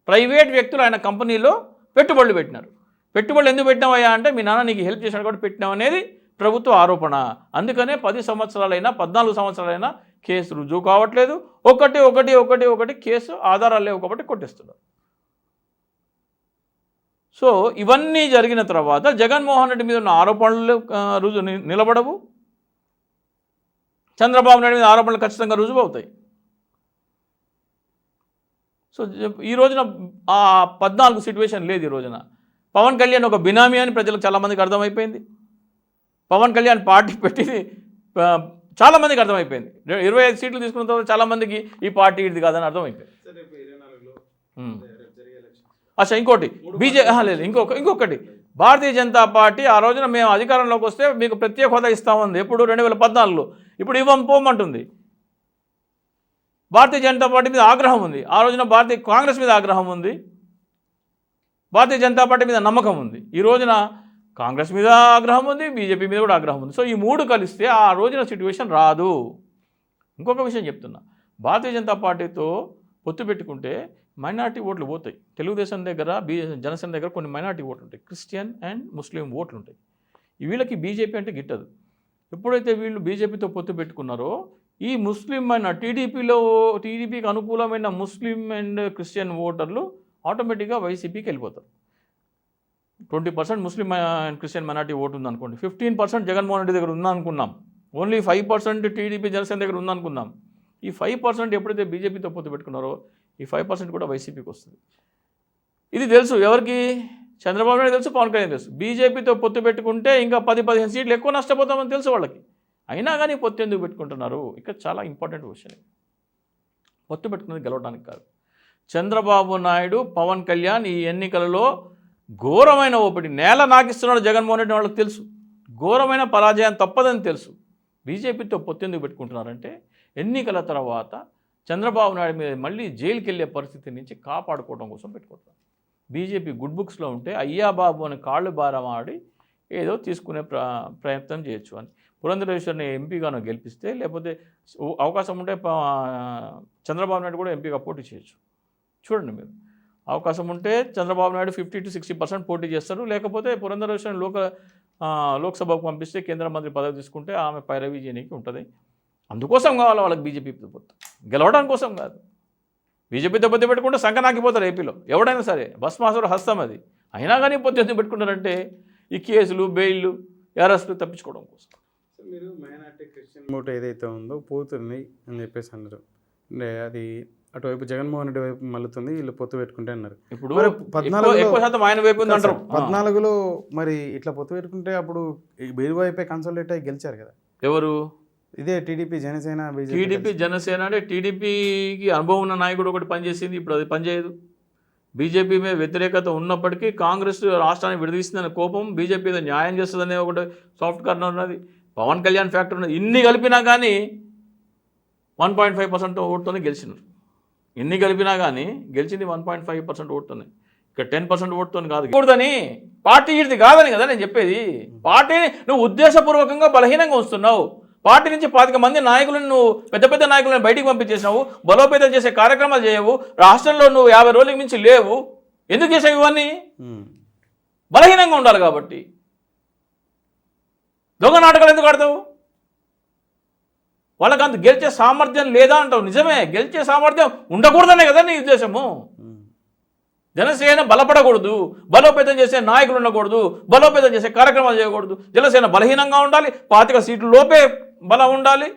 ప్రైవేట్ వ్యక్తులు ఆయన కంపెనీలో పెట్టుబడులు పెట్టినారు. పెట్టుబడులు ఎందుకు పెట్టినావయ్యా అంటే మీ నాన్న నీకు హెల్ప్ చేసినాడు కాబట్టి పెట్టినావు అనేది ప్రభుత్వ ఆరోపణ. అందుకనే 10 సంవత్సరాలైనా 14 సంవత్సరాలైనా కేసు రుజువు కావట్లేదు. ఒకటి కేసు ఆధారాలు లేవు కాబట్టి కొట్టేస్తున్నారు. సో ఇవన్నీ జరిగిన తర్వాత జగన్మోహన్ రెడ్డి మీద ఉన్న ఆరోపణలు నిలబడవు, చంద్రబాబు నాయుడు మీద ఆరోపణలు ఖచ్చితంగా రుజువు అవుతాయి. సో ఈ రోజున ఆ 14 సిట్యువేషన్ లేదు. ఈ రోజున పవన్ కళ్యాణ్ ఒక బినామీ అని ప్రజలకు చాలామందికి అర్థమైపోయింది. పవన్ కళ్యాణ్ పార్టీ పెట్టి చాలామందికి అర్థమైపోయింది. 25 సీట్లు తీసుకున్న తర్వాత చాలామందికి ఈ పార్టీ ఇది కాదని అర్థమైపోయింది. అచ్చా, ఇంకోటి లేదు, ఇంకొకటి భారతీయ జనతా పార్టీ ఆ రోజున మేము అధికారంలోకి వస్తే మీకు ప్రత్యేక హోదా ఇస్తామంది. ఎప్పుడు 2014లో. ఇప్పుడు పోమంటుంది. భారతీయ జనతా పార్టీ మీద ఆగ్రహం ఉంది. ఆ రోజున కాంగ్రెస్ మీద ఆగ్రహం ఉంది, భారతీయ జనతా పార్టీ మీద నమ్మకం ఉంది. ఈ రోజున కాంగ్రెస్ మీద ఆగ్రహం ఉంది, బీజేపీ మీద కూడా ఆగ్రహం ఉంది. సో ఈ మూడు కలిస్తే ఆ రోజున సిట్యువేషన్ రాదు. ఇంకొక విషయం చెప్తున్నా, భారతీయ జనతా పార్టీతో పొత్తు పెట్టుకుంటే మైనార్టీ ఓట్లు పోతాయి. తెలుగుదేశం దగ్గర, జనసేన దగ్గర కొన్ని మైనార్టీ ఓట్లు ఉంటాయి, క్రిస్టియన్ అండ్ ముస్లిం ఓట్లు ఉంటాయి. వీళ్ళకి బీజేపీ అంటే గిట్టదు. ఎప్పుడైతే వీళ్ళు బీజేపీతో పొత్తు పెట్టుకున్నారో ఈ ముస్లిం అయిన టీడీపీకి అనుకూలమైన ముస్లిం అండ్ క్రిస్టియన్ ఓటర్లు ఆటోమేటిక్గా వైసీపీకి వెళ్ళిపోతారు. 20% Muslim and Christian minority vote ఉందనుకోండి, 15% జగన్మోహన్ రెడ్డి దగ్గర ఉందనుకున్నాం, ఓన్లీ 5% టీడీపీ జనసేన దగ్గర ఉందనుకున్నాం. ఈ 5% ఎప్పుడైతే బీజేపీతో పొత్తు పెట్టుకున్నారో ఈ 5% కూడా వైసీపీకి వస్తుంది. ఇది తెలుసు ఎవరికి? చంద్రబాబు నాయుడు తెలుసు, పవన్ కళ్యాణ్ తెలుసు. బీజేపీతో పొత్తు పెట్టుకుంటే ఇంకా 10-15 సీట్లు ఎక్కువ నష్టపోతామని తెలుసు వాళ్ళకి. అయినా కానీ పొత్తు ఎందుకు పెట్టుకుంటున్నారు? ఇక్కడ చాలా ఇంపార్టెంట్ క్వశ్చన్. పొత్తు పెట్టుకున్నది గెలవడానికి కాదు. చంద్రబాబు నాయుడు, పవన్ కళ్యాణ్ ఈ ఎన్నికలలో ఘోరమైన ఓపిడి నేల నాకిస్తున్నాడు జగన్మోహన్ రెడ్డి, వాళ్ళకి తెలుసు. ఘోరమైన పరాజయం తప్పదని తెలుసు. బీజేపీతో పొత్తు ఎందుకు పెట్టుకుంటున్నారంటే ఎన్నికల తర్వాత చంద్రబాబు నాయుడు మీద మళ్ళీ జైలుకి వెళ్ళే పరిస్థితి నుంచి కాపాడుకోవడం కోసం పెట్టుకుంటున్నారు. బీజేపీ గుడ్ బుక్స్లో ఉంటే అయ్యా బాబు అని కాళ్ళు భారం ఆడి ఏదో తీసుకునే ప్రయత్నం చేయొచ్చు అని. పురంధరేశ్వరిని ఎంపీగాను గెలిపిస్తే, లేకపోతే అవకాశం ఉంటే చంద్రబాబు నాయుడు కూడా ఎంపీగా పోటీ చేయొచ్చు. చూడండి మీరు, అవకాశం ఉంటే చంద్రబాబు నాయుడు 50-60% పోటీ చేస్తారు. లేకపోతే పురంధరేశ్వరిని లోక్సభకు పంపిస్తే కేంద్ర మంత్రి పదవి తీసుకుంటే ఆమె పైరవీ చేయడానికి ఉంటుంది. అందుకోసం కావాలి వాళ్ళకి బీజేపీతో పొత్తు, గెలవడం కోసం కాదు. బీజేపీతో పొత్తు పెట్టుకుంటే సంకనాకిపోతారు ఏపీలో ఎవడైనా సరే, భస్మాసుర హస్తం అది. అయినా కానీ పొత్తు ఎందుకు పెట్టుకుంటారంటే ఈ కేసులు, బెయిల్లు, అరెస్టులు తప్పించుకోవడం కోసం. మీరు మైనార్టీ క్రిస్టియన్ ఓటు ఏదైతే ఉందో పోతుంది అని చెప్పేసి అన్నారు. అది అటువైపు జగన్మోహన్ రెడ్డి వైపు మళ్ళుతుంది, వీళ్ళు పొత్తు పెట్టుకుంటే అన్నారు. ఇప్పుడు 14% ఆయన వైపు ఉంది అంటారు. 14లో మరి ఇట్లా పొత్తు పెట్టుకుంటే అప్పుడు బీరు వైపే కన్సల్టేట్ అయ్యి గెలిచారు కదా ఎవరు? ఇదే టీడీపీ జనసేన. టీడీపీ జనసేన అంటే టీడీపీకి అనుభవం ఉన్న నాయకుడు ఒకటి పనిచేసింది, ఇప్పుడు అది పనిచేయదు. బీజేపీ మీద వ్యతిరేకత ఉన్నప్పటికీ కాంగ్రెస్ రాష్ట్రాన్ని విడదీస్తుందనే కోపం, బీజేపీ మీద న్యాయం చేస్తుందనే ఒకటి సాఫ్ట్ కార్నర్ ఉన్నది, పవన్ కళ్యాణ్ ఫ్యాక్టర్ ఉన్నది. ఇన్ని కలిపినా కానీ 1.5% ఓటుతోనే గెలిచినారు. ఎన్ని కలిపినా కానీ గెలిచింది 1.5% ఓటుతోనే. ఇక్కడ 10% ఓటుతో కాదు. కూడదని పార్టీ ఇది కాదని కదా నేను చెప్పేది. పార్టీని నువ్వు ఉద్దేశపూర్వకంగా బలహీనంగా వస్తున్నావు. పార్టీ నుంచి 25 మంది నాయకులను నువ్వు పెద్ద నాయకులను బయటికి పంపించేసినావు, బలోపేతం చేసే కార్యక్రమాలు చేయవు, రాష్ట్రంలో నువ్వు 50 రోజులకు మించి లేవు. ఎందుకు చేసావు ఇవన్నీ? బలహీనంగా ఉండాలి కాబట్టి. దొంగ నాటకాలు ఎందుకు ఆడతావు? వాళ్ళకి అంత గెలిచే సామర్థ్యం లేదా అంటావు. నిజమే, గెలిచే సామర్థ్యం ఉండకూడదనే కదా నీ ఉద్దేశము. జనసేన బలపడకూడదు, బలోపేతం చేసే నాయకులు ఉండకూడదు, బలోపేతం చేసే కార్యక్రమాలు చేయకూడదు. జనసేన బలహీనంగా ఉండాలి, 25 సీట్ల లోపే బలం ఉండాలి.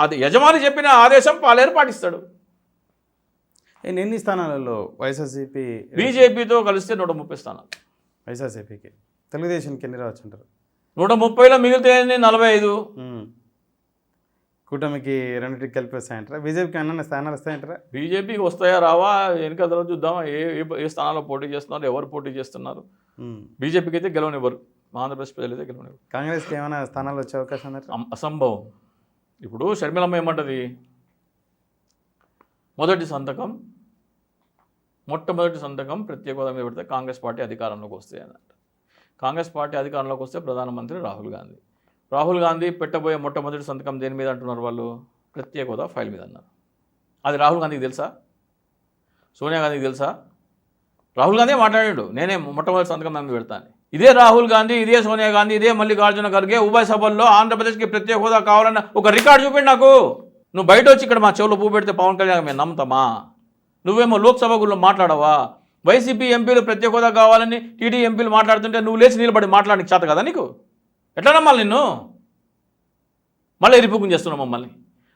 అది యజమాని చెప్పిన ఆదేశం పాలేరు పాటిస్తాడు. ఎన్ని స్థానాలలో వైఎస్ఆర్సీపీ బీజేపీతో కలిస్తే 130 స్థానాలు వైఎస్ఆర్సీపీకి, తెలుగుదేశంకి ఎన్ని రావచ్చు అంటారు? 130లో మిగిలితే 45. కూటమికి రెండింటికి కలిపి వస్తాయంటారా? బీజేపీకి అన్న స్థానాలు వస్తాయంటారా? బీజేపీకి వస్తాయా రావా వెనక తర్వాత చూద్దాం. ఏ స్థానాల్లో పోటీ చేస్తున్నారు, ఎవరు పోటీ చేస్తున్నారు. బీజేపీకి అయితే గెలవనివ్వరు, ఆంధ్రప్రదేశ్ ప్రజలు అయితే గెలవనివ్వరు. కాంగ్రెస్కి ఏమైనా స్థానాలు వచ్చే అవకాశం ఉందా? అసంభవం. ఇప్పుడు షర్మిలమ్మ ఏమంటది? మొట్టమొదటి సంతకం ప్రత్యేక హోదా మీద పెడితే కాంగ్రెస్ పార్టీ అధికారంలోకి వస్తాయి అని అంట. కాంగ్రెస్ పార్టీ అధికారంలోకి వస్తే ప్రధానమంత్రి రాహుల్ గాంధీ పెట్టబోయే మొట్టమొదటి సంతకం దేని మీద అంటున్నారు వాళ్ళు? ప్రత్యేక హోదా ఫైల్ మీద అన్నారు. అది రాహుల్ గాంధీకి తెలుసా? సోనియా గాంధీకి తెలుసా? రాహుల్ గాంధీ మాట్లాడాడు, నేనే మొట్టమొదటి సంతకం దాన్ని పెడతాను. ఇదే రాహుల్ గాంధీ, ఇదే సోనియా గాంధీ, ఇదే మల్లికార్జున ఖర్గే ఉభయ సభల్లో ఆంధ్రప్రదేశ్కి ప్రత్యేక హోదా కావాలన్న ఒక రికార్డు చూపిండి నాకు. నువ్వు బయట వచ్చి ఇక్కడ మా చెవులో పువ్వు పెడితే పవన్ కళ్యాణ్ మేము నమ్ముతామా? నువ్వేమో లోక్సభ గుళ్ళు మాట్లాడవా? వైసీపీ ఎంపీలు ప్రత్యేక హోదా కావాలని టీడీ ఎంపీలు మాట్లాడుతుంటే నువ్వు లేచి నిలబడి మాట్లాడడానికి చేత కదా నీకు? ఎట్లా నమ్మాలి నిన్ను? మళ్ళీ ఎరిపుకుని చేస్తున్నావు మమ్మల్ని.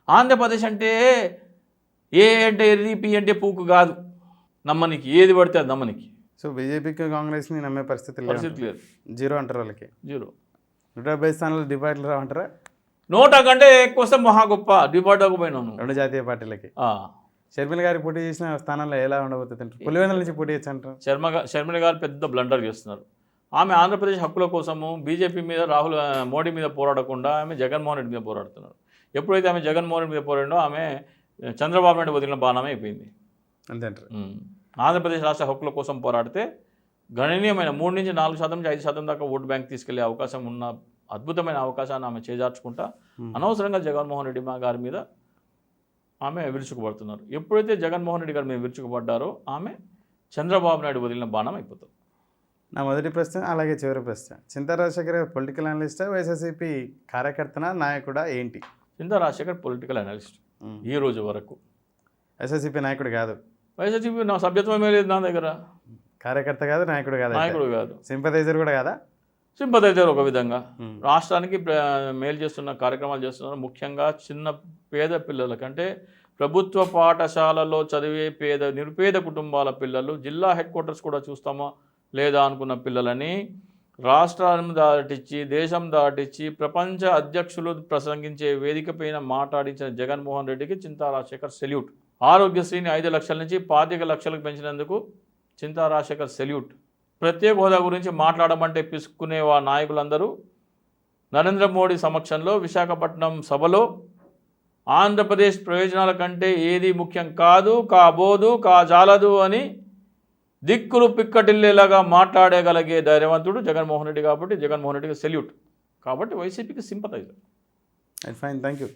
ఆంధ్రప్రదేశ్ అంటే ఏ అంటే ఎర్రి పి అంటే పూకు కాదు, నమ్మనికి ఏది పడితే అది నమ్మనికి. సో బీజేపీకి కాంగ్రెస్ని నమ్మే పరిస్థితి లేదు. జీరో అంటారు వాళ్ళకి. 0. 170 స్థానాలు డిపాజిట్లు రావంటారా? 100 కంటే ఎక్కువ వస్తే మహా గొప్ప డిపార్ట్ పోయినాను. 2 జాతీయ పార్టీలకి. షర్మిల గారి పోటీ చేసిన స్థానంలో ఎలా ఉండబోతుంది అంటారు? పులివెందుల నుంచి పోటీ చేయొచ్చు అంటారు. షర్మిల గారు పెద్ద బ్లండర్ చేస్తున్నారు. ఆమె ఆంధ్రప్రదేశ్ హక్కుల కోసము బీజేపీ మీద మోడీ మీద పోరాడకుండా ఆమె జగన్మోహన్ రెడ్డి మీద పోరాడుతున్నారు. ఎప్పుడైతే ఆమె జగన్మోహన్ రెడ్డి మీద పోరాడో ఆమె చంద్రబాబు నాయుడు వదిలిన బాణమే అయిపోయింది. అంతే అంటారు. ఆంధ్రప్రదేశ్ రాష్ట్ర హక్కుల కోసం పోరాడితే గణనీయమైన 3 నుంచి 4% నుంచి 5% దాకా ఓటు బ్యాంక్ తీసుకెళ్లే అవకాశం ఉన్న అద్భుతమైన అవకాశాన్ని ఆమె చేజార్చుకుంటా అనవసరంగా జగన్మోహన్ రెడ్డి గారి మీద ఆమె విరుచుకుపడుతున్నారు. ఎప్పుడైతే జగన్మోహన్ రెడ్డి గారి మీద విరుచుకుపడ్డారో ఆమె చంద్రబాబు నాయుడు వదిలిన బాణం అయిపోతుంది. నా మొదటి ప్రశ్న అలాగే చివరి ప్రశ్న, చింతా రాజశేఖర్ పొలిటికల్ అనలిస్టా, వైఎస్ఆర్సీపీ కార్యకర్తనా, నాయకుడా, ఏంటి? చింతా రాజశేఖర్ పొలిటికల్ అనలిస్ట్ ఈ రోజు వరకు. వైఎస్ఆర్సీపీ నాయకుడు కాదు. వైఎస్ఆర్సీపీ నా సభ్యత్వమే లేదు నా దగ్గర. కార్యకర్త కాదు, నాయకుడు కాదు. నాయకుడు కాదు, సింపథైజర్ కూడా కాదా? సింపథైజర్ ఒక విధంగా. రాష్ట్రానికి మేలు చేస్తున్న కార్యక్రమాలు చేస్తున్నారు. ముఖ్యంగా చిన్న పేద పిల్లలకంటే ప్రభుత్వ పాఠశాలలో చదివే నిరుపేద కుటుంబాల పిల్లలు, జిల్లా హెడ్ క్వార్టర్స్ కూడా చూస్తామా లేదా అనుకున్న పిల్లలని రాష్ట్రాన్ని దాటించి దేశం దాటించి ప్రపంచ అధ్యక్షులు ప్రసంగించే వేదిక పైన మాట్లాడించిన జగన్మోహన్ రెడ్డికి చింతా రాజశేఖర్ సెల్యూట్. ఆరోగ్యశ్రీని 5 లక్షల నుంచి 25 లక్షలకు పెంచినందుకు చింతా రాజశేఖర్ సెల్యూట్. ప్రత్యేక హోదా గురించి మాట్లాడమంటే పిసుక్కునే నాయకులందరూ నరేంద్ర మోడీ సమక్షంలో విశాఖపట్నం సభలో ఆంధ్రప్రదేశ్ ప్రయోజనాల కంటే ఏది ముఖ్యం కాదు, కాబోదు, కాజాలదు అని దిక్కులు పిక్కటిల్లేలాగా మాట్లాడగలిగే ధైర్యవంతుడు జగన్మోహన్ రెడ్డి. కాబట్టి జగన్మోహన్ రెడ్డికి సెల్యూట్. కాబట్టి వైసీపీకి సింపథైజర్. Fine, thank you.